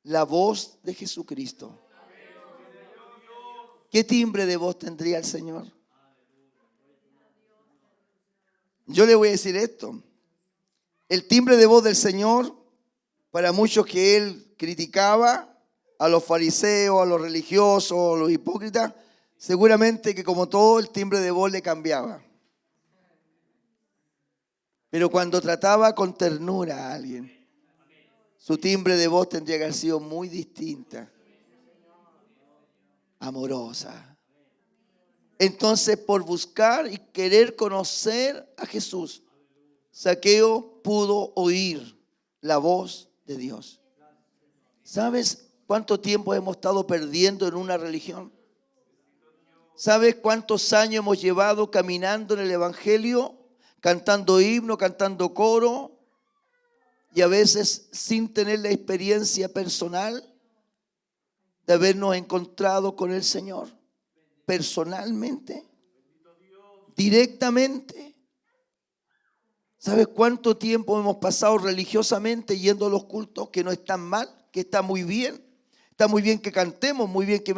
Speaker 1: la voz de Jesucristo. ¿Qué timbre de voz tendría el Señor? Yo le voy a decir esto. El timbre de voz del Señor, para muchos que Él criticaba, a los fariseos, a los religiosos, a los hipócritas, seguramente que como todo el timbre de voz le cambiaba. Pero cuando trataba con ternura a alguien, su timbre de voz tendría que haber sido muy distinta, amorosa. Entonces, por buscar y querer conocer a Jesús, Zaqueo pudo oír la voz de Dios. ¿Sabes cuánto tiempo hemos estado perdiendo en una religión? ¿Sabes cuántos años hemos llevado caminando en el Evangelio, cantando himno, cantando coro, y a veces sin tener la experiencia personal de habernos encontrado con el Señor personalmente, directamente? ¿Sabes cuánto tiempo hemos pasado religiosamente yendo a los cultos? Que no están mal, que está muy bien. Está muy bien que cantemos, muy bien que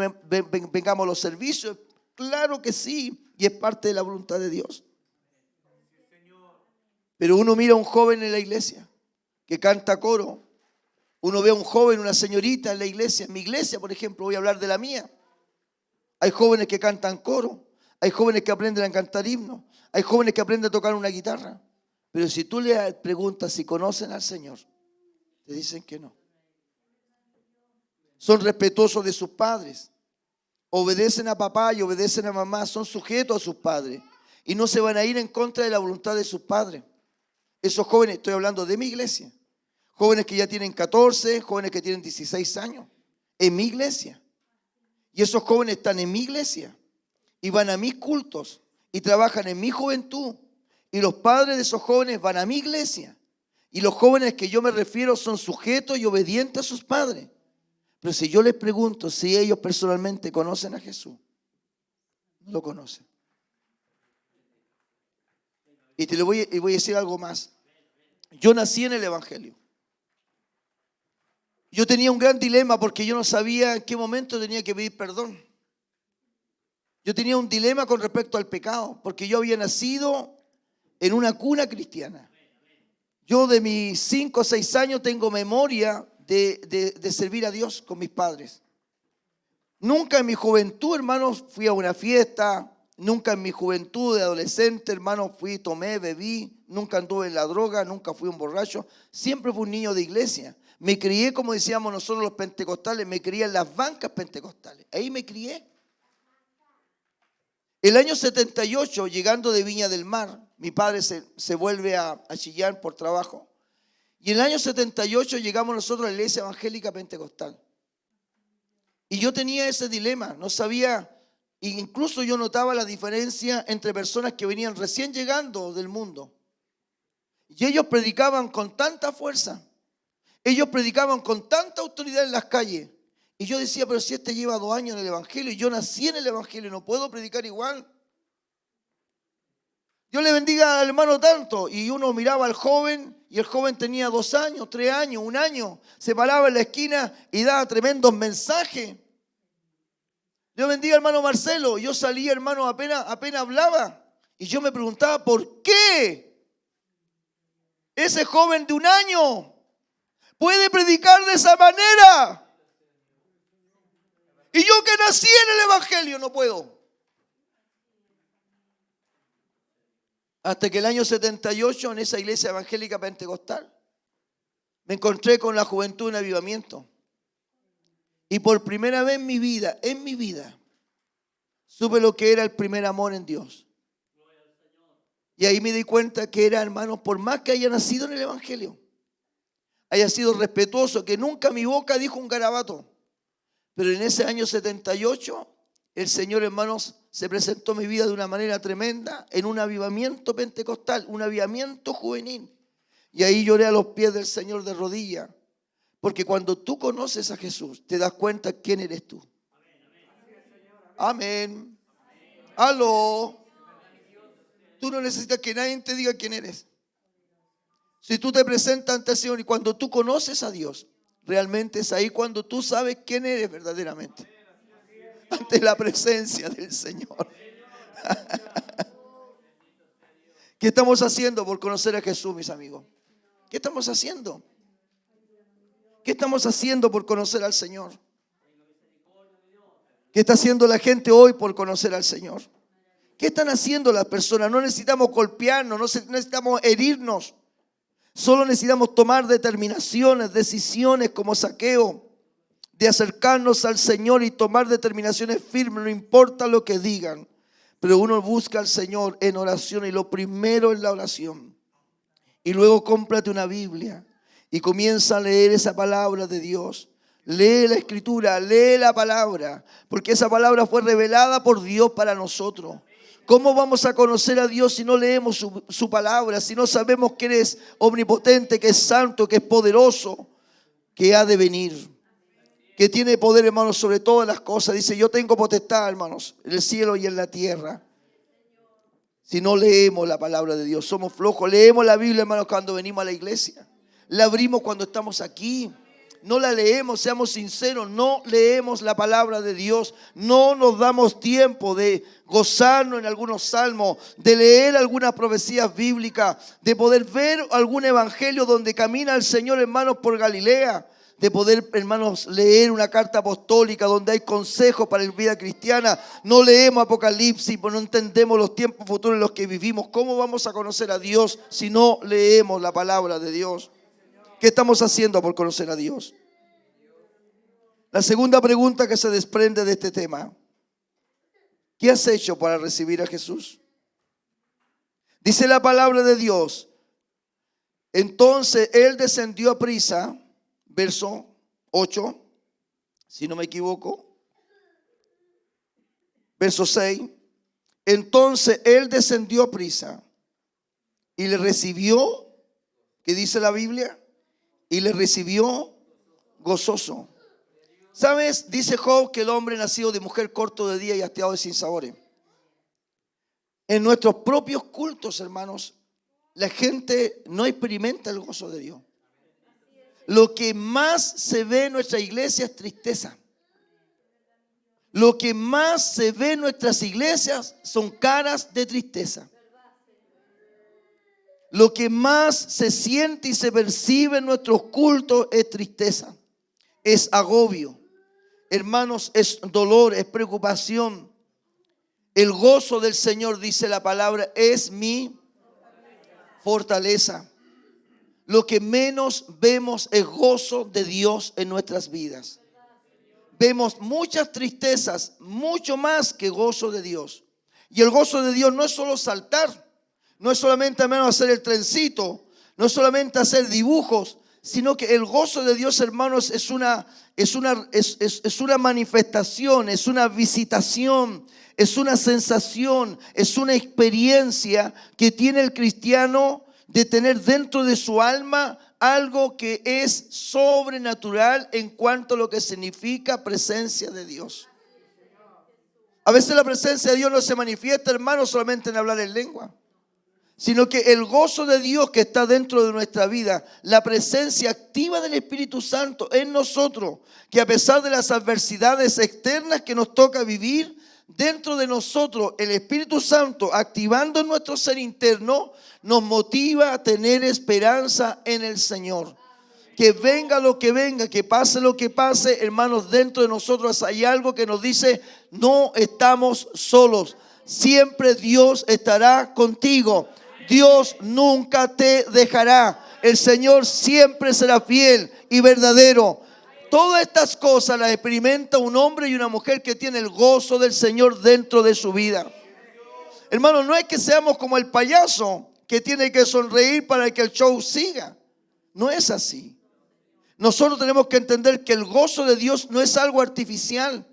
Speaker 1: vengamos a los servicios. Claro que sí, y es parte de la voluntad de Dios. Pero uno mira a un joven en la iglesia que canta coro. Uno ve a un joven, una señorita en la iglesia. En mi iglesia, por ejemplo, voy a hablar de la mía. Hay jóvenes que cantan coro. Hay jóvenes que aprenden a cantar himnos. Hay jóvenes que aprenden a tocar una guitarra. Pero si tú le preguntas si conocen al Señor, te dicen que no. Son respetuosos de sus padres. Obedecen a papá y obedecen a mamá. Son sujetos a sus padres. Y no se van a ir en contra de la voluntad de sus padres. Esos jóvenes, estoy hablando de mi iglesia. Jóvenes que ya tienen 14, jóvenes que tienen 16 años. En mi iglesia. Y esos jóvenes están en mi iglesia. Y van a mis cultos. Y trabajan en mi juventud. Y los padres de esos jóvenes van a mi iglesia. Y los jóvenes que yo me refiero son sujetos y obedientes a sus padres. Pero si yo les pregunto si ellos personalmente conocen a Jesús, no lo conocen. Y te voy a decir algo más. Yo nací en el Evangelio. Yo tenía un gran dilema porque yo no sabía en qué momento tenía que pedir perdón. Yo tenía un dilema con respecto al pecado, porque yo había nacido en una cuna cristiana. Yo de mis 5 o 6 años tengo memoria de servir a Dios con mis padres. Nunca en mi juventud, hermanos, fui a una fiesta. Nunca en mi juventud de adolescente, hermanos, tomé, bebí. Nunca anduve en la droga, nunca fui un borracho. Siempre fui un niño de iglesia. Me crié, como decíamos nosotros los pentecostales, me crié en las bancas pentecostales. Ahí me crié. El año 78, llegando de Viña del Mar, mi padre se vuelve a Chillán por trabajo. Y en el año 78 llegamos nosotros a la iglesia evangélica pentecostal. Y yo tenía ese dilema, no sabía, incluso yo notaba la diferencia entre personas que venían recién llegando del mundo. Y ellos predicaban con tanta fuerza, ellos predicaban con tanta autoridad en las calles. Y yo decía, pero si este lleva 2 años en el evangelio y yo nací en el evangelio, no puedo predicar igual. Dios le bendiga al hermano tanto. Y uno miraba al joven y el joven tenía 2 años, 3 años, 1 año. Se paraba en la esquina y daba tremendos mensajes. Dios bendiga al hermano Marcelo. Yo salía, hermano, apenas hablaba. Y yo me preguntaba, ¿por qué ese joven de 1 año puede predicar de esa manera? Y yo que nací en el evangelio no puedo. Hasta que el año 78, en esa iglesia evangélica pentecostal, me encontré con la juventud en avivamiento. Y por primera vez en mi vida, supe lo que era el primer amor en Dios. Y ahí me di cuenta que era, hermanos, por más que haya nacido en el evangelio, haya sido respetuoso, que nunca mi boca dijo un garabato. Pero en ese año 78, el Señor, hermanos, se presentó en mi vida de una manera tremenda en un avivamiento pentecostal, un avivamiento juvenil. Y ahí lloré a los pies del Señor de rodillas. Porque cuando tú conoces a Jesús, te das cuenta quién eres tú. Amén. Aló. Tú no necesitas que nadie te diga quién eres. Si tú te presentas ante el Señor y cuando tú conoces a Dios, realmente es ahí cuando tú sabes quién eres verdaderamente. Ante la presencia del Señor. ¿Qué estamos haciendo por conocer a Jesús, mis amigos? ¿Qué estamos haciendo? ¿Qué estamos haciendo por conocer al Señor? ¿Qué está haciendo la gente hoy por conocer al Señor? ¿Qué están haciendo las personas? No necesitamos golpearnos, no necesitamos herirnos. Solo necesitamos tomar determinaciones, decisiones como Zaqueo, de acercarnos al Señor y tomar determinaciones firmes, no importa lo que digan. Pero uno busca al Señor en oración y lo primero es la oración. Y luego cómprate una Biblia y comienza a leer esa palabra de Dios. Lee la Escritura, lee la palabra, porque esa palabra fue revelada por Dios para nosotros. ¿Cómo vamos a conocer a Dios si no leemos su palabra? Si no sabemos que Él es omnipotente, que es santo, que es poderoso, que ha de venir, que tiene poder, hermanos, sobre todas las cosas. Dice, yo tengo potestad, hermanos, en el cielo y en la tierra. Si no leemos la palabra de Dios, somos flojos. Leemos la Biblia, hermanos, cuando venimos a la iglesia. La abrimos cuando estamos aquí. No la leemos, seamos sinceros, no leemos la palabra de Dios. No nos damos tiempo de gozarnos en algunos salmos, de leer algunas profecías bíblicas, de poder ver algún evangelio donde camina el Señor, hermanos, por Galilea. De poder, hermanos, leer una carta apostólica donde hay consejos para la vida cristiana. No leemos Apocalipsis, pues no entendemos los tiempos futuros en los que vivimos. ¿Cómo vamos a conocer a Dios si no leemos la palabra de Dios? ¿Qué estamos haciendo por conocer a Dios? La segunda pregunta que se desprende de este tema: ¿qué has hecho para recibir a Jesús? Dice la palabra de Dios: entonces Él descendió a prisa, verso 8, si no me equivoco, verso 6. Entonces Él descendió a prisa y le recibió, ¿qué dice la Biblia? Y le recibió gozoso. ¿Sabes? Dice Job que el hombre nacido de mujer corto de día y hastiado de sinsabores. En nuestros propios cultos, hermanos, la gente no experimenta el gozo de Dios. Lo que más se ve en nuestra iglesia es tristeza. Lo que más se ve en nuestras iglesias son caras de tristeza. Lo que más se siente y se percibe en nuestros cultos es tristeza, es agobio. Hermanos, es dolor, es preocupación. El gozo del Señor, dice la palabra, es mi fortaleza. Lo que menos vemos es gozo de Dios en nuestras vidas. Vemos muchas tristezas, mucho más que gozo de Dios. Y el gozo de Dios no es solo saltar, no es solamente, hermano, hacer el trencito, no es solamente hacer dibujos, sino que el gozo de Dios, hermanos, es una manifestación, es una visitación, es una sensación, es una experiencia que tiene el cristiano de tener dentro de su alma algo que es sobrenatural en cuanto a lo que significa presencia de Dios. A veces la presencia de Dios no se manifiesta, hermanos, solamente en hablar en lengua, sino que el gozo de Dios que está dentro de nuestra vida, la presencia activa del Espíritu Santo en nosotros, que a pesar de las adversidades externas que nos toca vivir, dentro de nosotros el Espíritu Santo activando en nuestro ser interno nos motiva a tener esperanza en el Señor. Que venga lo que venga, que pase lo que pase, hermanos, dentro de nosotros hay algo que nos dice: no estamos solos, siempre Dios estará contigo. Dios nunca te dejará. El Señor siempre será fiel y verdadero. Todas estas cosas las experimenta un hombre y una mujer que tiene el gozo del Señor dentro de su vida. Hermanos, no es que seamos como el payaso que tiene que sonreír para que el show siga. No es así. Nosotros tenemos que entender que el gozo de Dios no es algo artificial.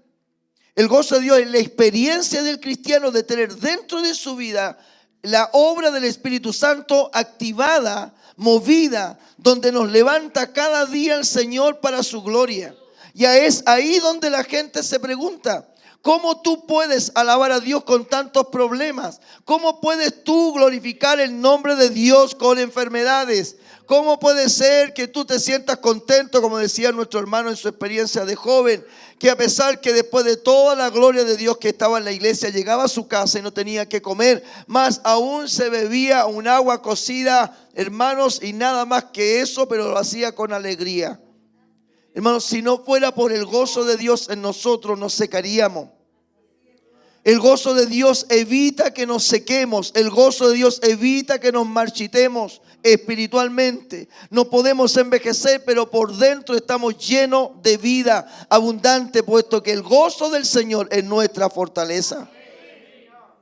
Speaker 1: El gozo de Dios es la experiencia del cristiano de tener dentro de su vida la obra del Espíritu Santo activada, movida, donde nos levanta cada día el Señor para su gloria. Y es ahí donde la gente se pregunta: ¿cómo tú puedes alabar a Dios con tantos problemas? ¿Cómo puedes tú glorificar el nombre de Dios con enfermedades? ¿Cómo puede ser que tú te sientas contento, como decía nuestro hermano en su experiencia de joven, que a pesar que después de toda la gloria de Dios que estaba en la iglesia, llegaba a su casa y no tenía que comer, más aún se bebía un agua cocida, hermanos, y nada más que eso, pero lo hacía con alegría? Hermanos, si no fuera por el gozo de Dios en nosotros, nos secaríamos. El gozo de Dios evita que nos sequemos. El gozo de Dios evita que nos marchitemos espiritualmente. No podemos envejecer, pero por dentro estamos llenos de vida abundante, puesto que el gozo del Señor es nuestra fortaleza.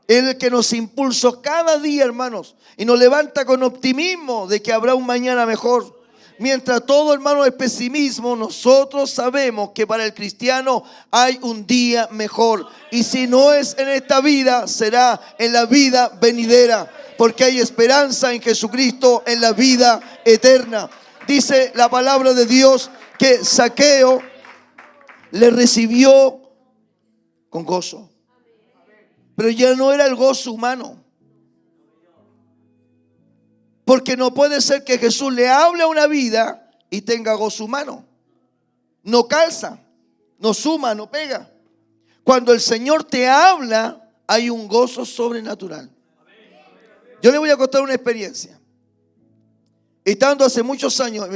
Speaker 1: Es el que nos impulsa cada día, hermanos, y nos levanta con optimismo de que habrá un mañana mejor. Mientras todo, hermano, es pesimismo, nosotros sabemos que para el cristiano hay un día mejor. Y si no es en esta vida, será en la vida venidera. Porque hay esperanza en Jesucristo en la vida eterna. Dice la palabra de Dios que Zaqueo le recibió con gozo. Pero ya no era el gozo humano. Porque no puede ser que Jesús le hable a una vida y tenga gozo humano. No calza, no suma, no pega. Cuando el Señor te habla, hay un gozo sobrenatural. Yo le voy a contar una experiencia. Estando hace muchos años,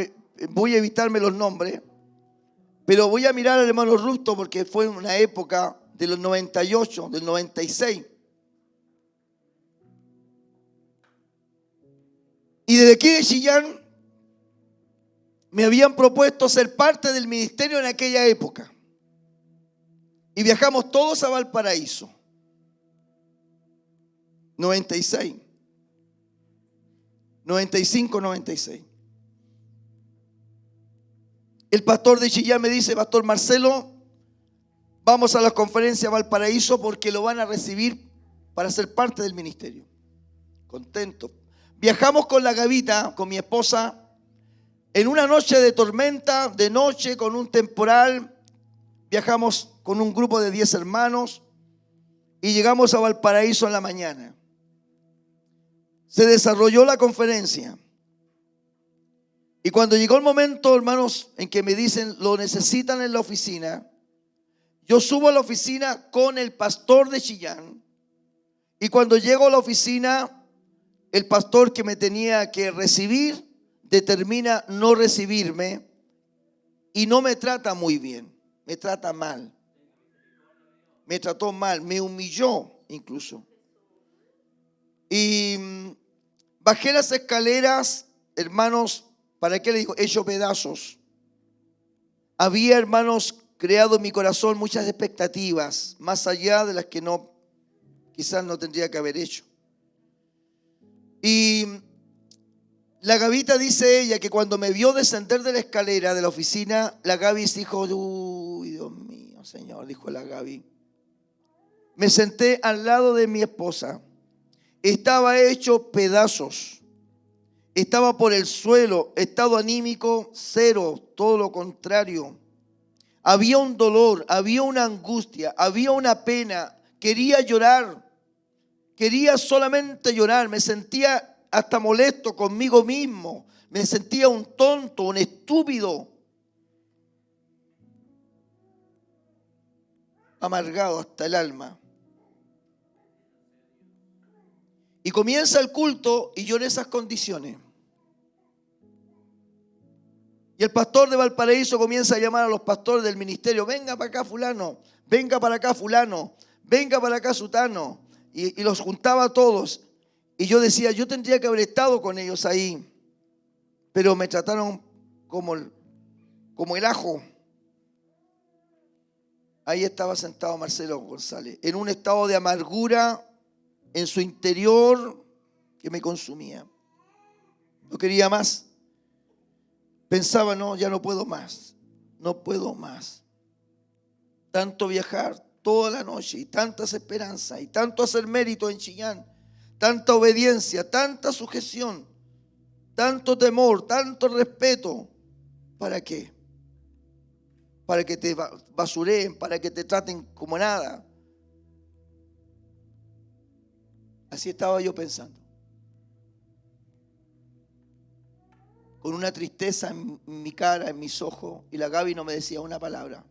Speaker 1: voy a evitarme los nombres, pero voy a mirar al hermano Rusto porque fue una época de los 98, del 96. Y desde aquí de Chillán me habían propuesto ser parte del ministerio en aquella época. Y viajamos todos a Valparaíso. 96. 95, 96. El pastor de Chillán me dice: Pastor Marcelo, vamos a la conferencia a Valparaíso porque lo van a recibir para ser parte del ministerio. Contento. Viajamos con la Gavita, con mi esposa, en una noche de tormenta, de noche, con un temporal. Viajamos con un grupo de 10 hermanos y llegamos a Valparaíso en la mañana. Se desarrolló la conferencia. Y cuando llegó el momento, hermanos, en que me dicen lo necesitan en la oficina, yo subo a la oficina con el pastor de Chillán. Y cuando llego a la oficina, el pastor que me tenía que recibir determina no recibirme y no me trata muy bien, me trata mal. Me trató mal, me humilló incluso. Y bajé las escaleras, hermanos, ¿para qué le digo? Hecho pedazos. Había, hermanos, creado en mi corazón muchas expectativas, más allá de las que quizás no tendría que haber hecho. Y la Gavita dice ella que cuando me vio descender de la escalera de la oficina, la Gaby dijo: uy, Dios mío, Señor, dijo la Gaby. Me senté al lado de mi esposa. Estaba hecho pedazos. Estaba por el suelo, estado anímico cero, todo lo contrario. Había un dolor, había una angustia, había una pena. Quería llorar. Quería solamente llorar, me sentía hasta molesto conmigo mismo, me sentía un tonto, un estúpido, amargado hasta el alma. Y comienza el culto y yo en esas condiciones. Y el pastor de Valparaíso comienza a llamar a los pastores del ministerio: venga para acá fulano, venga para acá fulano, venga para acá sutano. Y los juntaba a todos. Y yo decía: yo tendría que haber estado con ellos ahí. Pero me trataron como el ajo. Ahí estaba sentado Marcelo González, en un estado de amargura en su interior que me consumía. No quería más. Pensaba: no, ya no puedo más. No puedo más. Tanto viajar toda la noche y tantas esperanzas y tanto hacer mérito en Chillán, tanta obediencia, tanta sujeción, tanto temor, tanto respeto. ¿Para qué? Para que te basureen, para que te traten como nada. Así estaba yo pensando, con una tristeza en mi cara, en mis ojos, y la Gaby no me decía una palabra,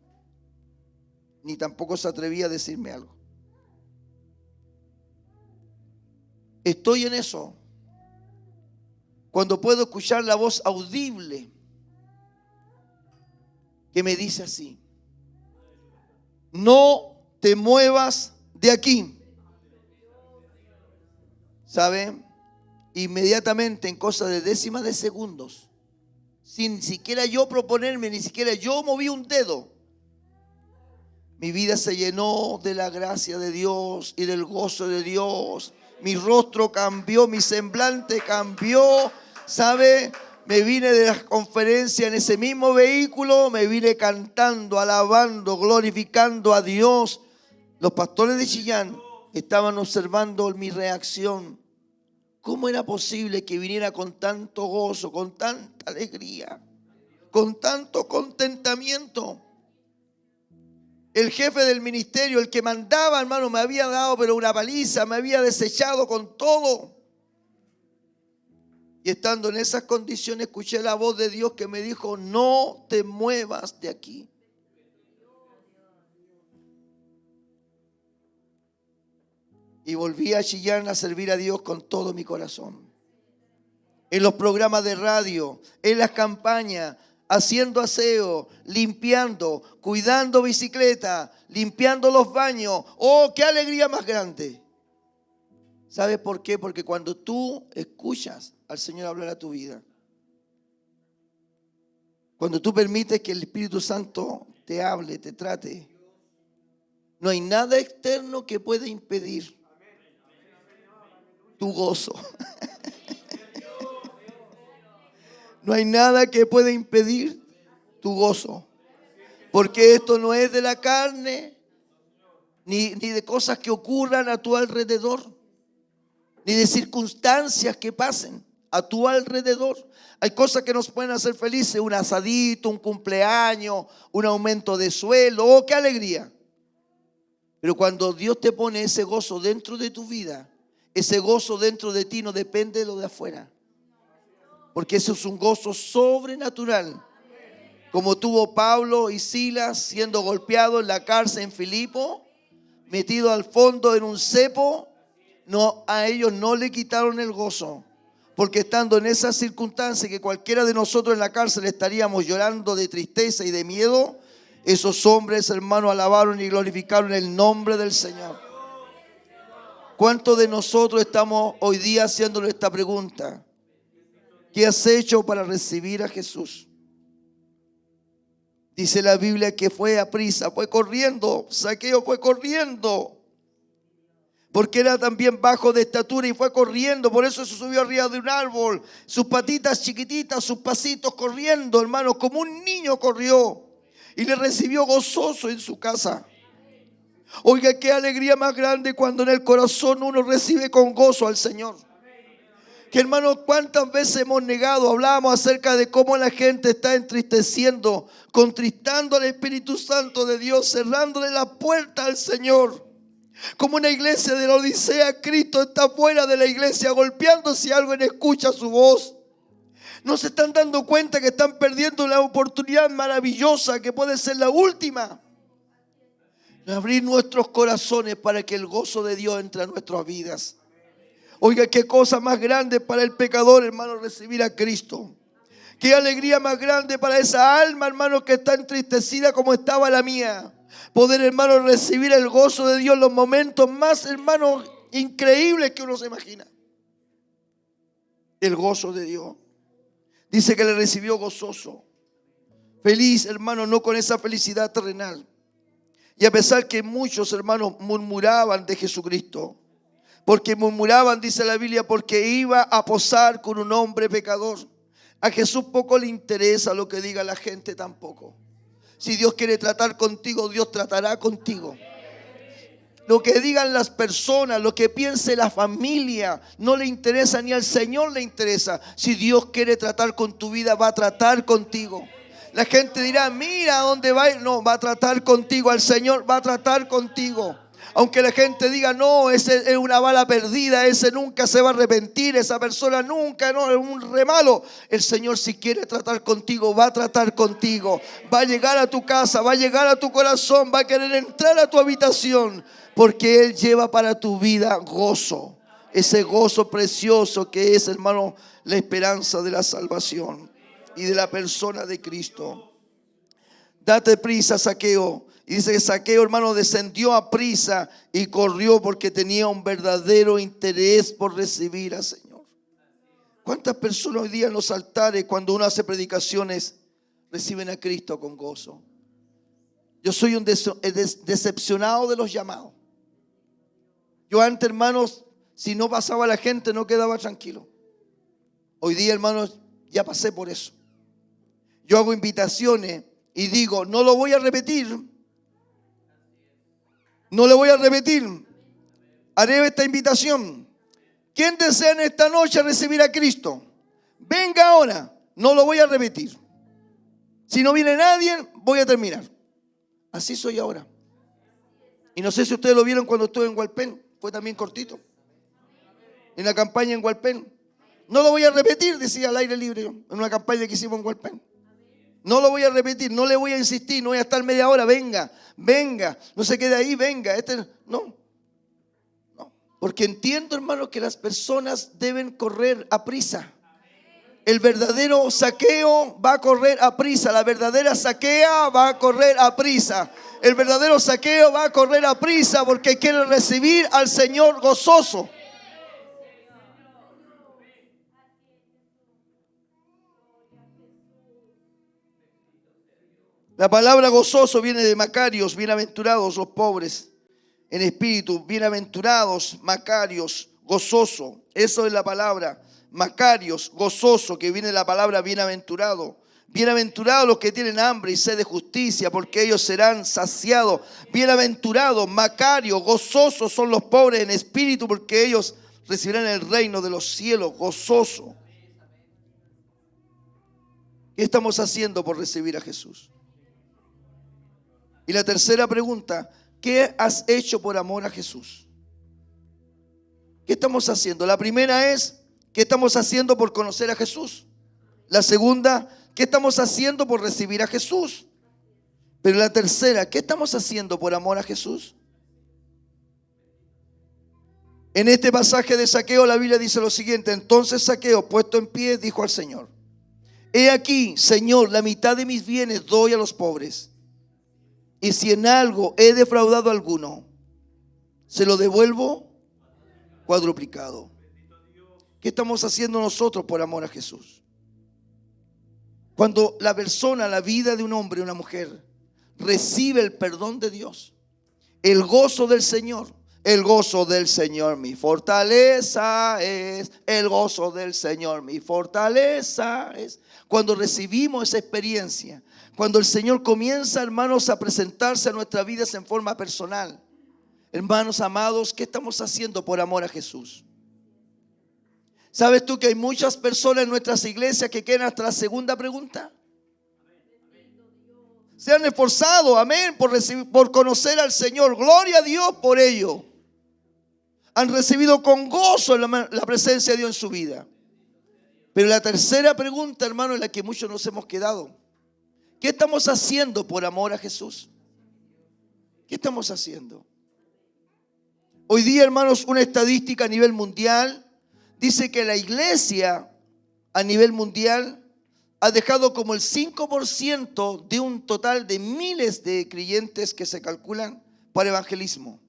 Speaker 1: ni tampoco se atrevía a decirme algo. Estoy en eso, cuando puedo escuchar la voz audible que me dice así: no te muevas de aquí. ¿Sabe? Inmediatamente, en cosa de décimas de segundos, sin siquiera yo proponerme, ni siquiera yo moví un dedo, mi vida se llenó de la gracia de Dios y del gozo de Dios. Mi rostro cambió, mi semblante cambió. ¿Sabe? Me vine de la conferencia en ese mismo vehículo, me vine cantando, alabando, glorificando a Dios. Los pastores de Chillán estaban observando mi reacción. ¿Cómo era posible que viniera con tanto gozo, con tanta alegría, con tanto contentamiento? El jefe del ministerio, el que mandaba, hermano, me había dado pero una paliza, me había desechado con todo. Y estando en esas condiciones, escuché la voz de Dios que me dijo: no te muevas de aquí. Y volví a Chillán a servir a Dios con todo mi corazón. En los programas de radio, en las campañas, haciendo aseo, limpiando, cuidando bicicleta, limpiando los baños. ¡Oh, qué alegría más grande! ¿Sabes por qué? Porque cuando tú escuchas al Señor hablar a tu vida, cuando tú permites que el Espíritu Santo te hable, te trate, no hay nada externo que pueda impedir tu gozo. No hay nada que pueda impedir tu gozo. Porque esto no es de la carne, ni de cosas que ocurran a tu alrededor, ni de circunstancias que pasen a tu alrededor. Hay cosas que nos pueden hacer felices: un asadito, un cumpleaños, un aumento de sueldo. ¡Oh, qué alegría! Pero cuando Dios te pone ese gozo dentro de tu vida, ese gozo dentro de ti no depende de lo de afuera. Porque eso es un gozo sobrenatural. Como tuvo Pablo y Silas siendo golpeados en la cárcel en Filipo, metido al fondo en un cepo, no, a ellos no le quitaron el gozo. Porque estando en esas circunstancias que cualquiera de nosotros en la cárcel estaríamos llorando de tristeza y de miedo, esos hombres, hermanos, alabaron y glorificaron el nombre del Señor. ¿Cuántos de nosotros estamos hoy día haciéndole esta pregunta? ¿Qué has hecho para recibir a Jesús? Dice la Biblia que fue a prisa, fue corriendo. Zaqueo fue corriendo, porque era también bajo de estatura, y fue corriendo. Por eso se subió arriba de un árbol, sus patitas chiquititas, sus pasitos corriendo, hermanos, como un niño corrió, y le recibió gozoso en su casa. Oiga, qué alegría más grande cuando en el corazón uno recibe con gozo al Señor. Que, hermanos, cuántas veces hemos negado, hablábamos acerca de cómo la gente está entristeciendo, contristando al Espíritu Santo de Dios, cerrándole la puerta al Señor. Como una iglesia de la Odisea, Cristo está fuera de la iglesia golpeando si alguien escucha su voz. No se están dando cuenta que están perdiendo la oportunidad maravillosa que puede ser la última. Abrir nuestros corazones para que el gozo de Dios entre a nuestras vidas. Oiga, qué cosa más grande para el pecador, hermano, recibir a Cristo. Qué alegría más grande para esa alma, hermano, que está entristecida como estaba la mía. Poder, hermano, recibir el gozo de Dios en los momentos más, hermano, increíbles que uno se imagina. El gozo de Dios. Dice que le recibió gozoso. Feliz, hermano, no con esa felicidad terrenal. Y a pesar que muchos, hermanos, murmuraban de Jesucristo. Porque murmuraban, dice la Biblia, porque iba a posar con un hombre pecador. A Jesús poco le interesa lo que diga la gente tampoco. Si Dios quiere tratar contigo, Dios tratará contigo. Lo que digan las personas, lo que piense la familia, no le interesa, ni al Señor le interesa. Si Dios quiere tratar con tu vida, va a tratar contigo. La gente dirá, mira a dónde va. No, va a tratar contigo. Al Señor va a tratar contigo. Aunque la gente diga, no, ese es una bala perdida, ese nunca se va a arrepentir, esa persona nunca, no, es un re malo. El Señor, si quiere tratar contigo, va a tratar contigo. Va a llegar a tu casa, va a llegar a tu corazón, va a querer entrar a tu habitación, porque Él lleva para tu vida gozo. Ese gozo precioso que es, hermano, la esperanza de la salvación y de la persona de Cristo. Date prisa, Zaqueo. Y dice que Zaqueo, hermano, descendió a prisa y corrió porque tenía un verdadero interés por recibir al Señor. ¿Cuántas personas hoy día en los altares, cuando uno hace predicaciones, reciben a Cristo con gozo? Yo soy un decepcionado de los llamados. Yo antes, hermanos, si no pasaba la gente, no quedaba tranquilo. Hoy día, hermanos, ya pasé por eso. Yo hago invitaciones y digo, no lo voy a repetir. No le voy a repetir. Haré esta invitación. ¿Quién desea en esta noche recibir a Cristo? Venga ahora. No lo voy a repetir. Si no viene nadie, voy a terminar. Así soy ahora. Y no sé si ustedes lo vieron cuando estuve en Hualpén. Fue también cortito. En la campaña en Hualpén. No lo voy a repetir, decía al aire libre, en una campaña que hicimos en Hualpén. No lo voy a repetir, no le voy a insistir, no voy a estar media hora, venga, no se quede ahí, venga. No. Porque entiendo, hermanos, que las personas deben correr a prisa. El verdadero Zaqueo va a correr a prisa, la verdadera Zaquea va a correr a prisa. El verdadero Zaqueo va a correr a prisa porque quiere recibir al Señor gozoso. La palabra gozoso viene de Macarios, bienaventurados los pobres en espíritu, bienaventurados, Macarios, gozoso. Eso es la palabra, Macarios, gozoso, que viene de la palabra bienaventurado. Bienaventurados los que tienen hambre y sed de justicia, porque ellos serán saciados. Bienaventurados, Macarios, gozosos son los pobres en espíritu, porque ellos recibirán el reino de los cielos, gozoso. ¿Qué estamos haciendo por recibir a Jesús? Y la tercera pregunta, ¿qué has hecho por amor a Jesús? ¿Qué estamos haciendo? La primera es, ¿qué estamos haciendo por conocer a Jesús? La segunda, ¿qué estamos haciendo por recibir a Jesús? Pero la tercera, ¿qué estamos haciendo por amor a Jesús? En este pasaje de Zaqueo la Biblia dice lo siguiente: entonces Zaqueo, puesto en pie, dijo al Señor: he aquí, Señor, la mitad de mis bienes doy a los pobres. Y si en algo he defraudado a alguno, se lo devuelvo cuadruplicado. ¿Qué estamos haciendo nosotros por amor a Jesús? Cuando la persona, la vida de un hombre o una mujer recibe el perdón de Dios, el gozo del Señor, mi fortaleza es, el gozo del Señor, mi fortaleza es. Cuando recibimos esa experiencia, cuando el Señor comienza, hermanos, a presentarse a nuestras vidas en forma personal. Hermanos amados, ¿qué estamos haciendo por amor a Jesús? ¿Sabes tú que hay muchas personas en nuestras iglesias que quedan hasta la segunda pregunta? Se han esforzado, amén, por conocer al Señor. Gloria a Dios por ello. Han recibido con gozo la presencia de Dios en su vida. Pero la tercera pregunta, hermano, es la que muchos nos hemos quedado. ¿Qué estamos haciendo por amor a Jesús? ¿Qué estamos haciendo? Hoy día, hermanos, una estadística a nivel mundial dice que la iglesia a nivel mundial ha dejado como el 5% de un total de miles de creyentes que se calculan para evangelismo.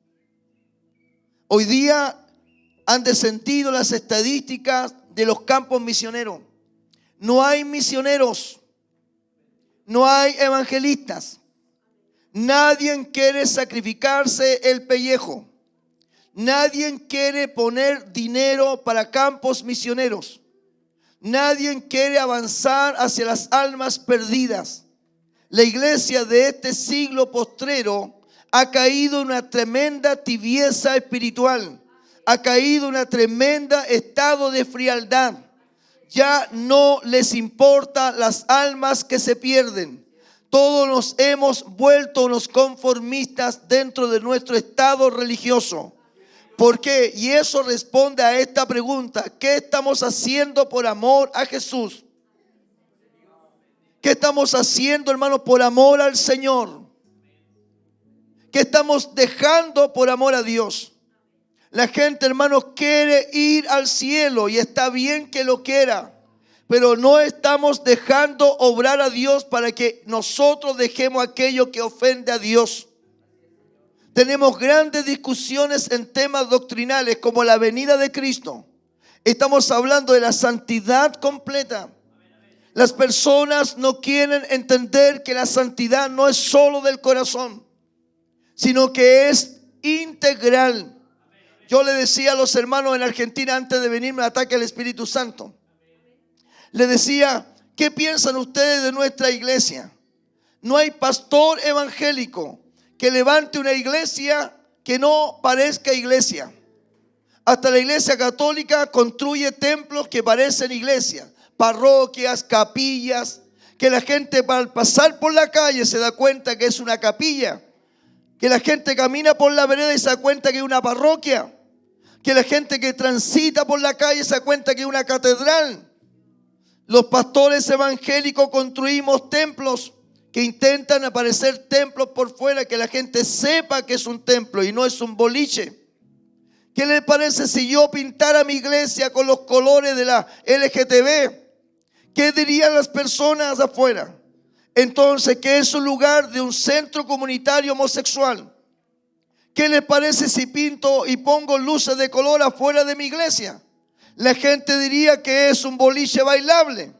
Speaker 1: Hoy día han descendido las estadísticas de los campos misioneros. No hay misioneros, no hay evangelistas. Nadie quiere sacrificarse el pellejo. Nadie quiere poner dinero para campos misioneros. Nadie quiere avanzar hacia las almas perdidas. La iglesia de este siglo postrero ha caído en una tremenda tibieza espiritual. Ha caído en un tremendo estado de frialdad. Ya no les importa las almas que se pierden. Todos nos hemos vuelto unos conformistas dentro de nuestro estado religioso. ¿Por qué? Y eso responde a esta pregunta: ¿qué estamos haciendo por amor a Jesús? ¿Qué estamos haciendo, hermanos, por amor al Señor? ¿Qué estamos dejando por amor a Dios? La gente, hermanos, quiere ir al cielo y está bien que lo quiera. pero no estamos dejando obrar a Dios para que nosotros dejemos aquello que ofende a Dios. Tenemos grandes discusiones en temas doctrinales como la venida de Cristo. Estamos hablando de la santidad completa. Las personas no quieren entender que la santidad no es solo del corazón, sino que es integral. Yo le decía a los hermanos en Argentina antes de venirme al ataque al Espíritu Santo, le decía, ¿qué piensan ustedes de nuestra iglesia? No hay pastor evangélico que levante una iglesia que no parezca iglesia. Hasta la iglesia católica construye templos que parecen iglesia, parroquias, capillas, que la gente al pasar por la calle se da cuenta que es una capilla, que la gente camina por la vereda y se da cuenta que es una parroquia, que la gente que transita por la calle se da cuenta que es una catedral. Los pastores evangélicos construimos templos que intentan aparecer templos por fuera, que la gente sepa que es un templo y no es un boliche. ¿Qué les parece si yo pintara mi iglesia con los colores de la LGTB? ¿Qué dirían las personas afuera? Entonces, que es un lugar de un centro comunitario homosexual. ¿Qué les parece si pinto y pongo luces de color afuera de mi iglesia? La gente diría que es un boliche bailable.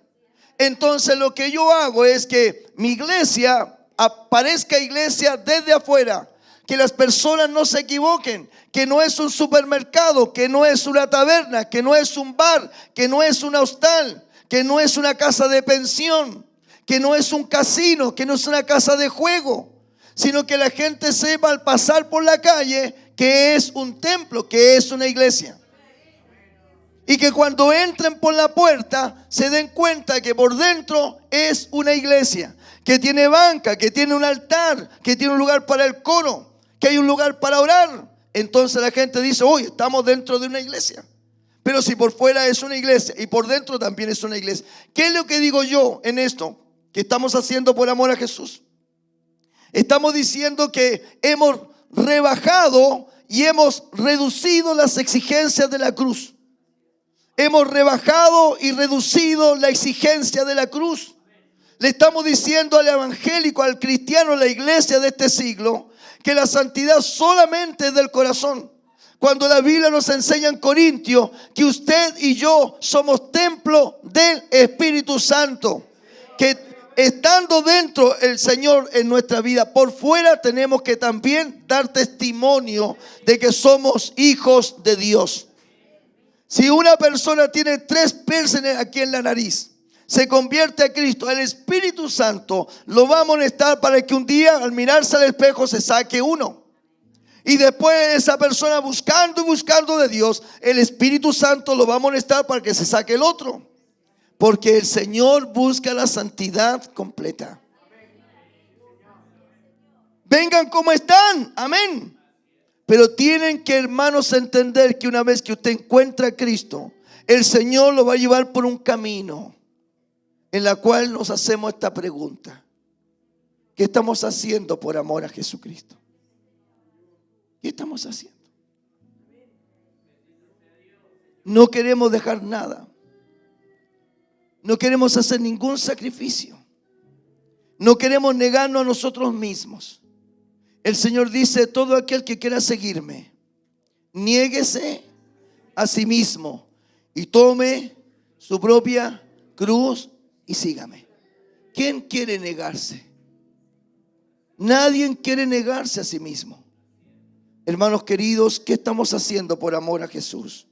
Speaker 1: Entonces lo que yo hago es que mi iglesia aparezca iglesia desde afuera. Que las personas no se equivoquen, que no es un supermercado, que no es una taberna, que no es un bar, que no es un hostal, que no es una casa de pensión, que no es un casino, que no es una casa de juego, sino que la gente sepa al pasar por la calle que es un templo, que es una iglesia. Y que cuando entren por la puerta se den cuenta que por dentro es una iglesia, que tiene banca, que tiene un altar, que tiene un lugar para el coro, que hay un lugar para orar. Entonces la gente dice, hoy estamos dentro de una iglesia. Pero si por fuera es una iglesia y por dentro también es una iglesia. ¿Qué es lo que digo yo en esto que estamos haciendo por amor a Jesús? Estamos diciendo que hemos rebajado y hemos reducido las exigencias de la cruz. Hemos rebajado y reducido la exigencia de la cruz. Le estamos diciendo al evangélico, al cristiano, a la iglesia de este siglo, que la santidad solamente es del corazón. Cuando la Biblia nos enseña en Corintios que usted y yo somos templo del Espíritu Santo, que estando dentro el Señor en nuestra vida, por fuera tenemos que también dar testimonio de que somos hijos de Dios. Si una persona tiene 3 piercings aquí en la nariz, se convierte a Cristo, el Espíritu Santo lo va a amonestar para que un día al mirarse al espejo se saque uno. Y después esa persona buscando y buscando de Dios, el Espíritu Santo lo va a amonestar para que se saque el otro. Porque el Señor busca la santidad completa. Vengan como están, amén. Pero tienen que, hermanos, entender que una vez que usted encuentra a Cristo, el Señor lo va a llevar por un camino en la cual nos hacemos esta pregunta: ¿qué estamos haciendo por amor a Jesucristo? ¿Qué estamos haciendo? No queremos dejar nada. No queremos hacer ningún sacrificio. No queremos negarnos a nosotros mismos. El Señor dice, todo aquel que quiera seguirme, niéguese a sí mismo y tome su propia cruz y sígame. ¿Quién quiere negarse? Nadie quiere negarse a sí mismo. Hermanos queridos, ¿qué estamos haciendo por amor a Jesús?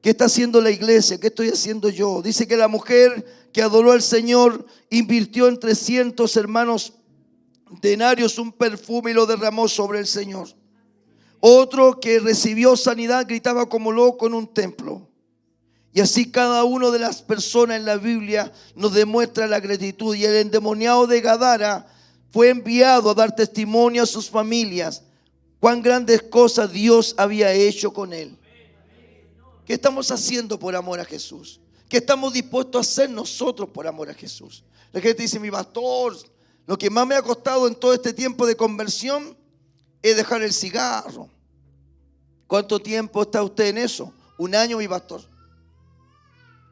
Speaker 1: ¿Qué está haciendo la iglesia? ¿Qué estoy haciendo yo? Dice que la mujer que adoró al Señor invirtió en 300 hermanos denarios un perfume y lo derramó sobre el Señor. Otro que recibió sanidad gritaba como loco en un templo. Y así cada una de las personas en la Biblia nos demuestra la gratitud. Y el endemoniado de Gadara fue enviado a dar testimonio a sus familias cuán grandes cosas Dios había hecho con él. ¿Qué estamos haciendo por amor a Jesús? ¿Qué estamos dispuestos a hacer nosotros por amor a Jesús? La gente dice, mi pastor, lo que más me ha costado en todo este tiempo de conversión es dejar el cigarro. ¿Cuánto tiempo está usted en eso? 1 año, mi pastor.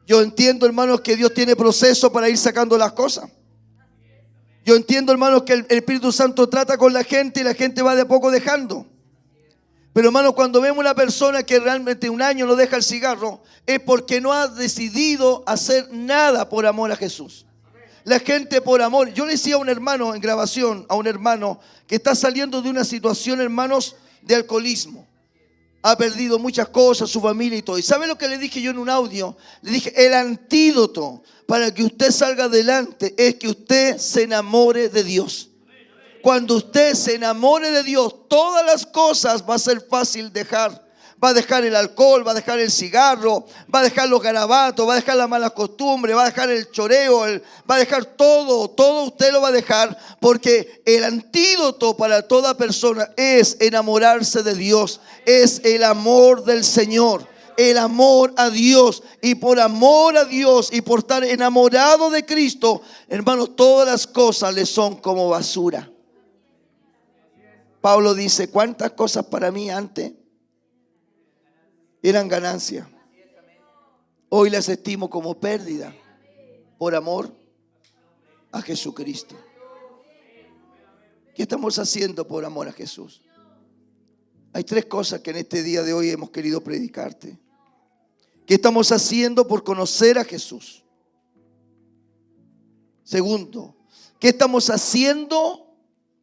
Speaker 1: Yo entiendo, hermanos, que Dios tiene proceso para ir sacando las cosas. Yo entiendo, hermanos, que el Espíritu Santo trata con la gente y la gente va de a poco dejando. Pero, hermanos, cuando vemos una persona que realmente un año no deja el cigarro, es porque no ha decidido hacer nada por amor a Jesús. La gente por amor. Yo le decía a un hermano en grabación, a un hermano que está saliendo de una situación, hermanos, de alcoholismo. Ha perdido muchas cosas, su familia y todo. ¿Y sabe lo que le dije yo en un audio? Le dije, el antídoto para que usted salga adelante es que usted se enamore de Dios. Cuando usted se enamore de Dios, todas las cosas va a ser fácil dejar. Va a dejar el alcohol, va a dejar el cigarro, va a dejar los garabatos, va a dejar las malas costumbres, va a dejar el choreo, va a dejar todo usted lo va a dejar, porque el antídoto para toda persona es enamorarse de Dios, es el amor del Señor. El amor a Dios, y por amor a Dios y por estar enamorado de Cristo, hermanos, todas las cosas le son como basura. Pablo dice, ¿cuántas cosas para mí antes eran ganancia? Hoy las estimo como pérdida por amor a Jesucristo. ¿Qué estamos haciendo por amor a Jesús? Hay tres cosas que en este día de hoy hemos querido predicarte. ¿Qué estamos haciendo por conocer a Jesús? Segundo, ¿qué estamos haciendo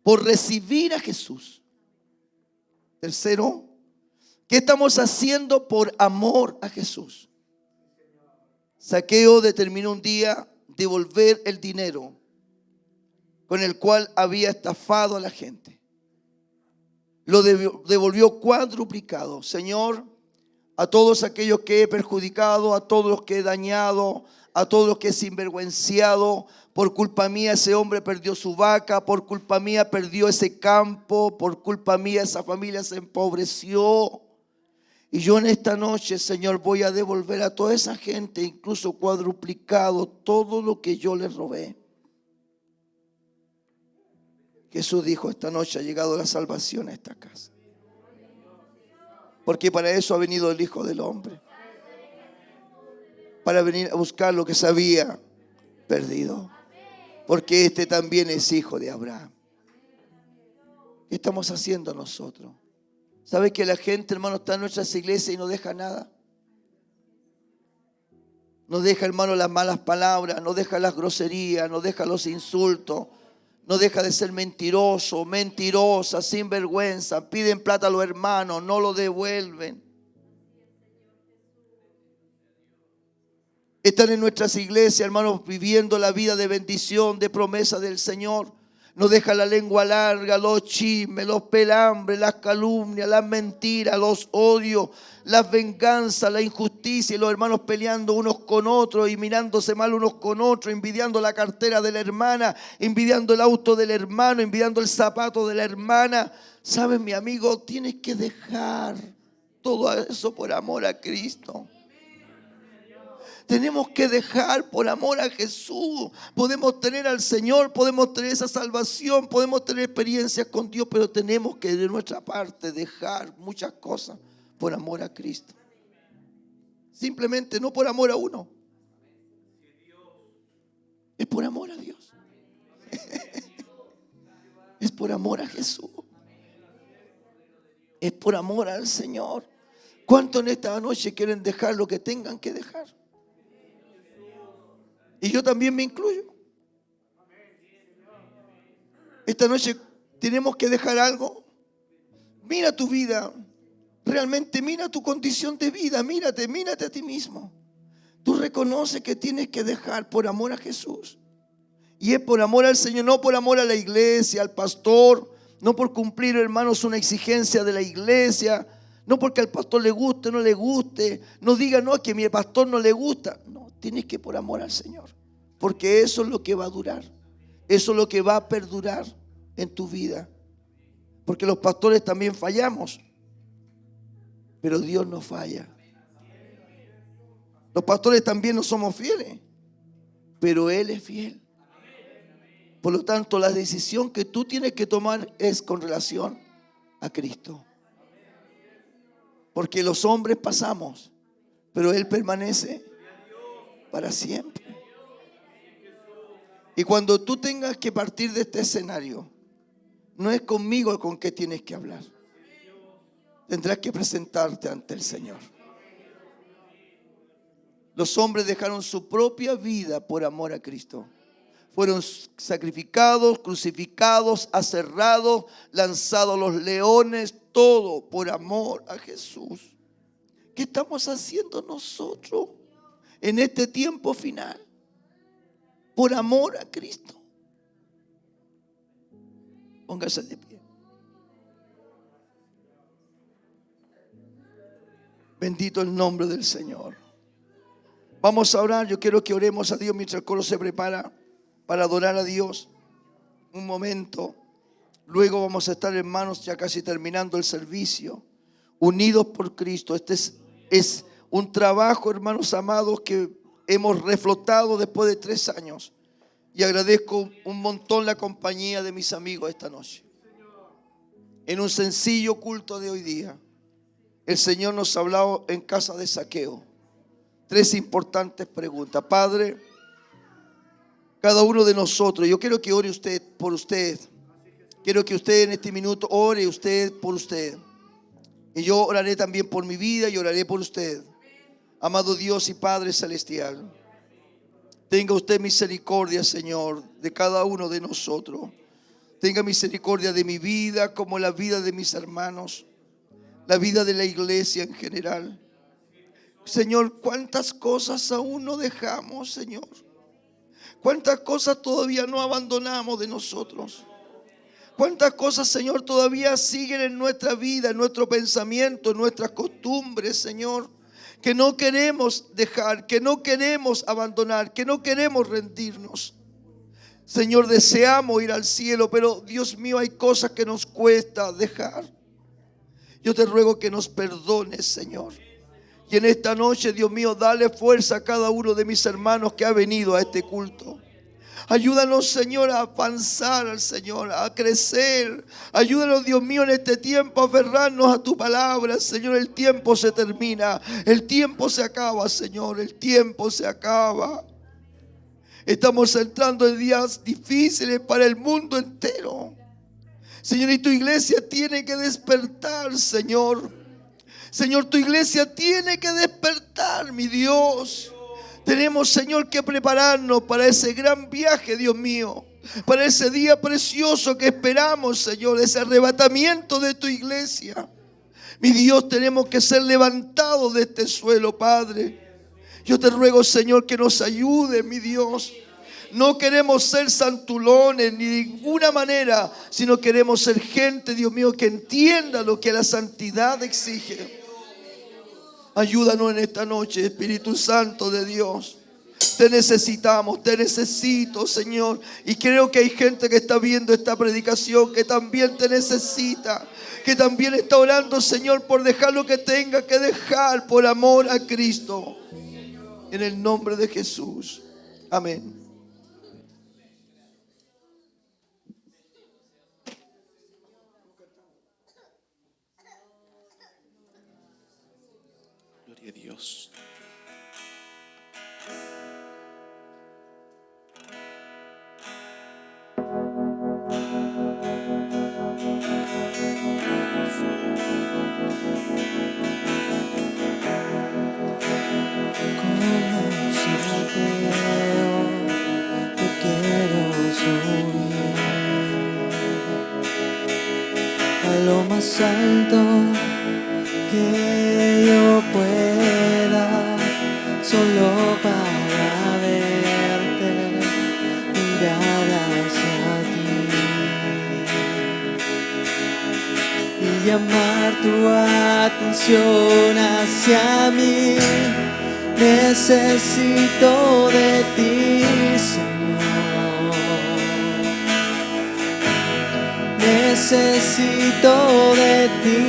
Speaker 1: por recibir a Jesús? Tercero, ¿qué estamos haciendo por amor a Jesús? Zaqueo determinó un día devolver el dinero con el cual había estafado a la gente. Lo devolvió cuadruplicado. Señor, a todos aquellos que he perjudicado, a todos los que he dañado, a todos los que he sinvergüenciado, por culpa mía ese hombre perdió su vaca, por culpa mía perdió ese campo, por culpa mía esa familia se empobreció. Y yo en esta noche, Señor, voy a devolver a toda esa gente, incluso cuadruplicado, todo lo que yo les robé. Jesús dijo, esta noche ha llegado la salvación a esta casa. Porque para eso ha venido el Hijo del Hombre. Para venir a buscar lo que se había perdido. Porque este también es hijo de Abraham. ¿Qué estamos haciendo nosotros? ¿Sabe que la gente, hermano, está en nuestras iglesias y no deja nada? No deja, hermano, las malas palabras, no deja las groserías, no deja los insultos, no deja de ser mentiroso, mentirosa, sinvergüenza. Piden plata a los hermanos, no lo devuelven. Están en nuestras iglesias, hermanos, viviendo la vida de bendición, de promesa del Señor. No deja la lengua larga, los chismes, los pelambres, las calumnias, las mentiras, los odios, las venganzas, la injusticia, y los hermanos peleando unos con otros y mirándose mal unos con otros, envidiando la cartera de la hermana, envidiando el auto del hermano, envidiando el zapato de la hermana. ¿Sabes, mi amigo? Tienes que dejar todo eso por amor a Cristo. Tenemos que dejar por amor a Jesús. Podemos tener al Señor, podemos tener esa salvación, podemos tener experiencias con Dios, pero tenemos que de nuestra parte dejar muchas cosas por amor a Cristo. Simplemente no por amor a uno. Es por amor a Dios. Es por amor a Jesús. Es por amor al Señor. ¿Cuántos en esta noche quieren dejar lo que tengan que dejar? Y yo también me incluyo. Esta noche tenemos que dejar algo. Mira tu vida. Realmente mira tu condición de vida. Mírate a ti mismo. Tú reconoces que tienes que dejar por amor a Jesús. Y es por amor al Señor, no por amor a la iglesia, al pastor. No por cumplir, hermanos, una exigencia de la iglesia. No porque al pastor le guste o no le guste. No diga, no, que a mi pastor no le gusta. No, tienes que por amor al Señor. Porque eso es lo que va a durar. Eso es lo que va a perdurar en tu vida. Porque los pastores también fallamos. Pero Dios no falla. Los pastores también no somos fieles. Pero Él es fiel. Por lo tanto, la decisión que tú tienes que tomar es con relación a Cristo. Porque los hombres pasamos, pero Él permanece para siempre. Y cuando tú tengas que partir de este escenario, no es conmigo con que tienes que hablar. Tendrás que presentarte ante el Señor. Los hombres dejaron su propia vida por amor a Cristo. Fueron sacrificados, crucificados, aserrados, lanzados a los leones, todo por amor a Jesús. ¿Qué estamos haciendo nosotros en este tiempo final? Por amor a Cristo. Póngase de pie. Bendito el nombre del Señor. Vamos a orar. Yo quiero que oremos a Dios mientras el coro se prepara para adorar a Dios. Un momento. Luego vamos a estar, hermanos, ya casi terminando el servicio, unidos por Cristo. Este es un trabajo, hermanos amados, que hemos reflotado después de 3 años. Y agradezco un montón la compañía de mis amigos esta noche. En un sencillo culto de hoy día, el Señor nos ha hablado en casa de Zaqueo. 3 importantes preguntas. Padre, cada uno de nosotros, yo quiero que ore usted por usted. Quiero que usted en este minuto ore usted por usted. Y yo oraré también por mi vida y oraré por usted. Amado Dios y Padre Celestial, tenga usted misericordia, Señor, de cada uno de nosotros. Tenga misericordia de mi vida como la vida de mis hermanos, la vida de la iglesia en general. Señor, cuántas cosas aún no dejamos, Señor. Cuántas cosas todavía no abandonamos de nosotros. Cuántas cosas, Señor, todavía siguen en nuestra vida, en nuestro pensamiento, en nuestras costumbres, Señor, que no queremos dejar, que no queremos abandonar, que no queremos rendirnos. Señor, deseamos ir al cielo, pero Dios mío, hay cosas que nos cuesta dejar. Yo te ruego que nos perdones, Señor. Y en esta noche, Dios mío, dale fuerza a cada uno de mis hermanos que ha venido a este culto. Ayúdanos, Señor, a avanzar al Señor, a crecer. Ayúdanos, Dios mío, en este tiempo a aferrarnos a tu palabra. Señor, el tiempo se termina. El tiempo se acaba, Señor. El tiempo se acaba. Estamos entrando en días difíciles para el mundo entero. Señor, y tu iglesia tiene que despertar, Señor. Señor, tu iglesia tiene que despertar, mi Dios. Tenemos, Señor, que prepararnos para ese gran viaje, Dios mío. Para ese día precioso que esperamos, Señor. Ese arrebatamiento de tu iglesia. Mi Dios, tenemos que ser levantados de este suelo, Padre. Yo te ruego, Señor, que nos ayude, mi Dios. No queremos ser santulones ni de ninguna manera, sino queremos ser gente, Dios mío, que entienda lo que la santidad exige. Ayúdanos en esta noche, Espíritu Santo de Dios. Te necesitamos, te necesito, Señor. Y creo que hay gente que está viendo esta predicación que también te necesita, que también está orando, Señor, por dejar lo que tenga que dejar por amor a Cristo. En el nombre de Jesús. Amén.
Speaker 2: Gloria a Dios.
Speaker 3: Lo más alto que yo pueda, solo para verte, mirar hacia ti y llamar tu atención hacia mí. Necesito de ti, Señor. Necesito de ti,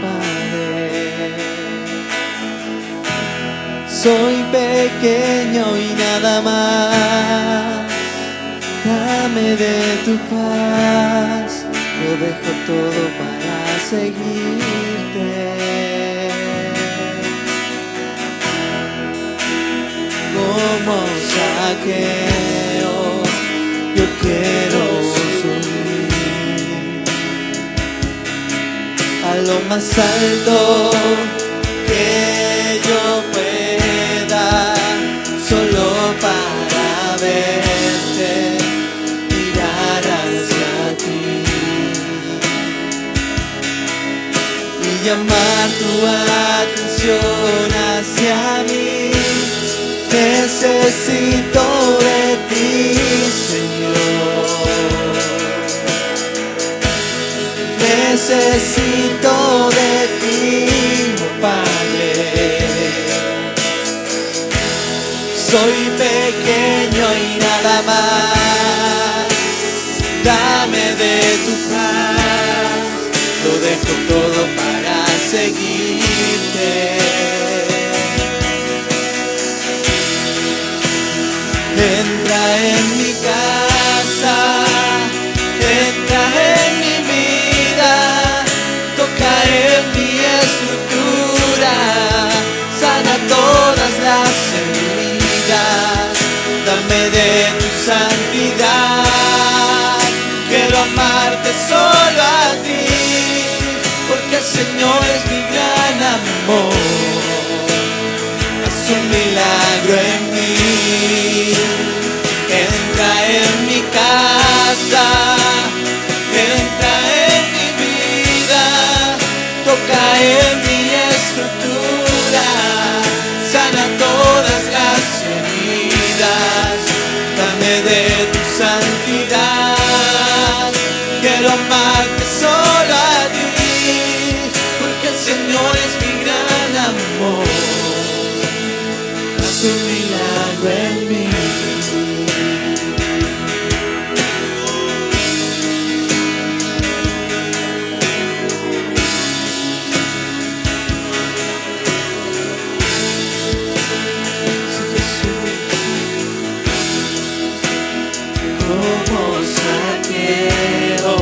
Speaker 3: Padre. Soy pequeño y nada más. Dame de tu paz. Lo dejo todo para seguirte. como Zaqueo, yo quiero subir a lo más alto que yo pueda, solo para verte, mirar hacia ti y llamar tu atención hacia mí. Necesito de ti, Señor. Necesito de ti, oh Padre. Soy pequeño y nada más. Dame de tu paz. Lo dejo todo para seguirte. Entra en mi casa, entra en mi vida, toca en mi estructura, sana todas las heridas, dame de tu santidad. Quiero amarte solo a ti, porque el Señor es mi gran amor. Haz un milagro en mí. Entra en mi casa, entra en mi vida, toca en mi estructura, sana todas las heridas, dame de tu santidad. Quiero amarte solo a ti, porque el Señor es mi gran amor. Haz un milagro en mí. Como Zaqueo,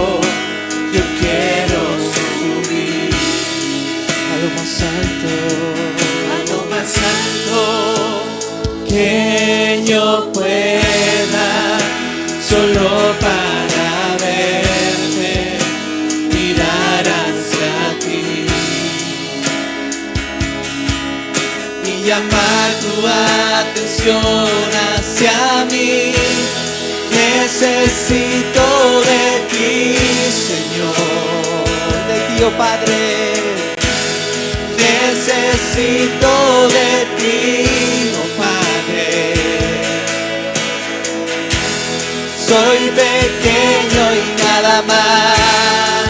Speaker 3: yo quiero subir a lo más alto que yo pueda, solo para verte, mirar hacia ti y llamar tu atención hacia mí. Necesito de ti, Señor, de ti, oh Padre. Necesito de ti, oh Padre. Soy pequeño y nada más.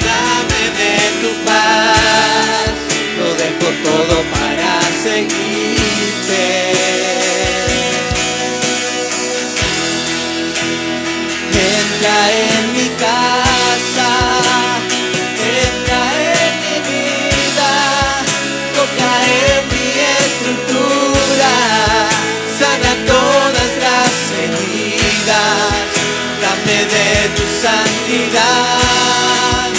Speaker 3: Dame de tu paz, lo dejo todo para seguirte. Entra en mi casa, entra en mi vida, toca en mi estructura, sana todas las heridas, dame de tu santidad.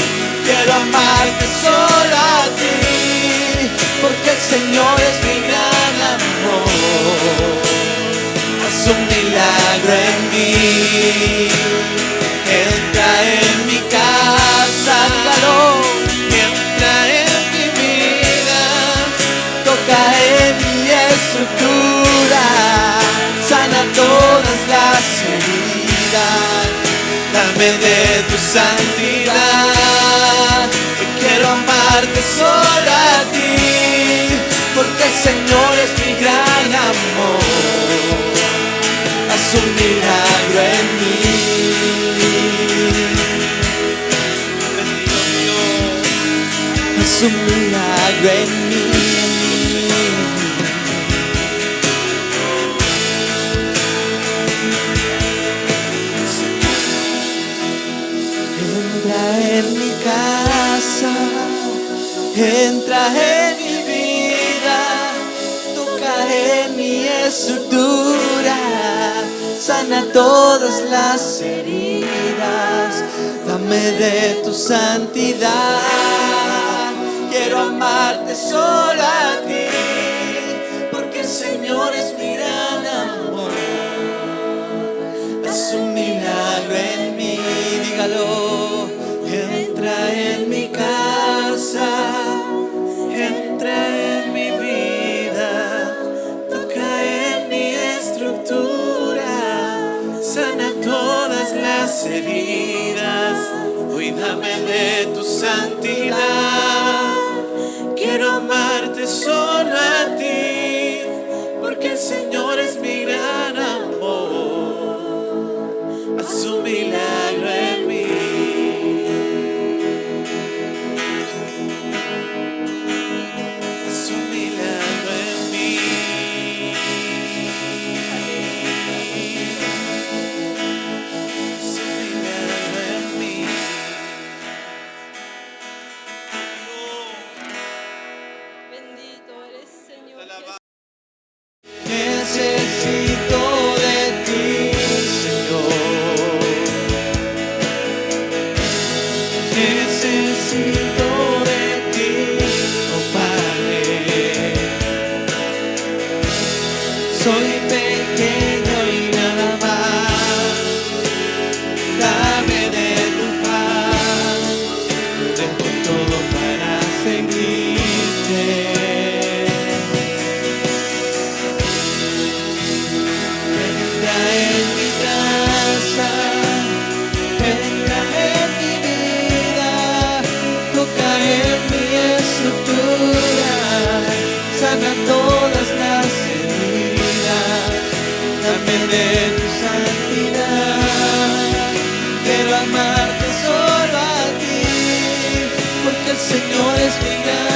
Speaker 3: Quiero amarte solo a ti, porque el Señor es mi gran amor. Haz un milagro en mí. Entra en mi casa, entra en mi vida, toca en mi estructura, sana todas las heridas, dame de tu santidad. Quiero amarte solo a ti, porque el Señor es mi gran amor. Haz un milagro en mí. Haz un milagro en mí. Entra en mi casa, entra en mi vida, toca en mi estructura, sana todas las heridas, dame de tu santidad. Quiero amarte solo a ti, porque el Señor es mi heridas, hoy dame de tu santidad. Quiero amarte solo a ti, porque el Señor es mi gran amor. Haz un milagro en mí. Haz un milagro en mí. Haz un milagro en mí.
Speaker 2: Bendito eres, Señor.
Speaker 3: Necesito de ti, Señor. Necesito de ti, oh Padre. Soy pequeño y nada más. Dame de tu paz. Dejo todo para seguirte. Entra en mi casa, entra en mi vida, toca en mi estructura, sana todas las heridas, dame de tu santidad. Quiero amarte solo a ti, porque el Señor es mi gran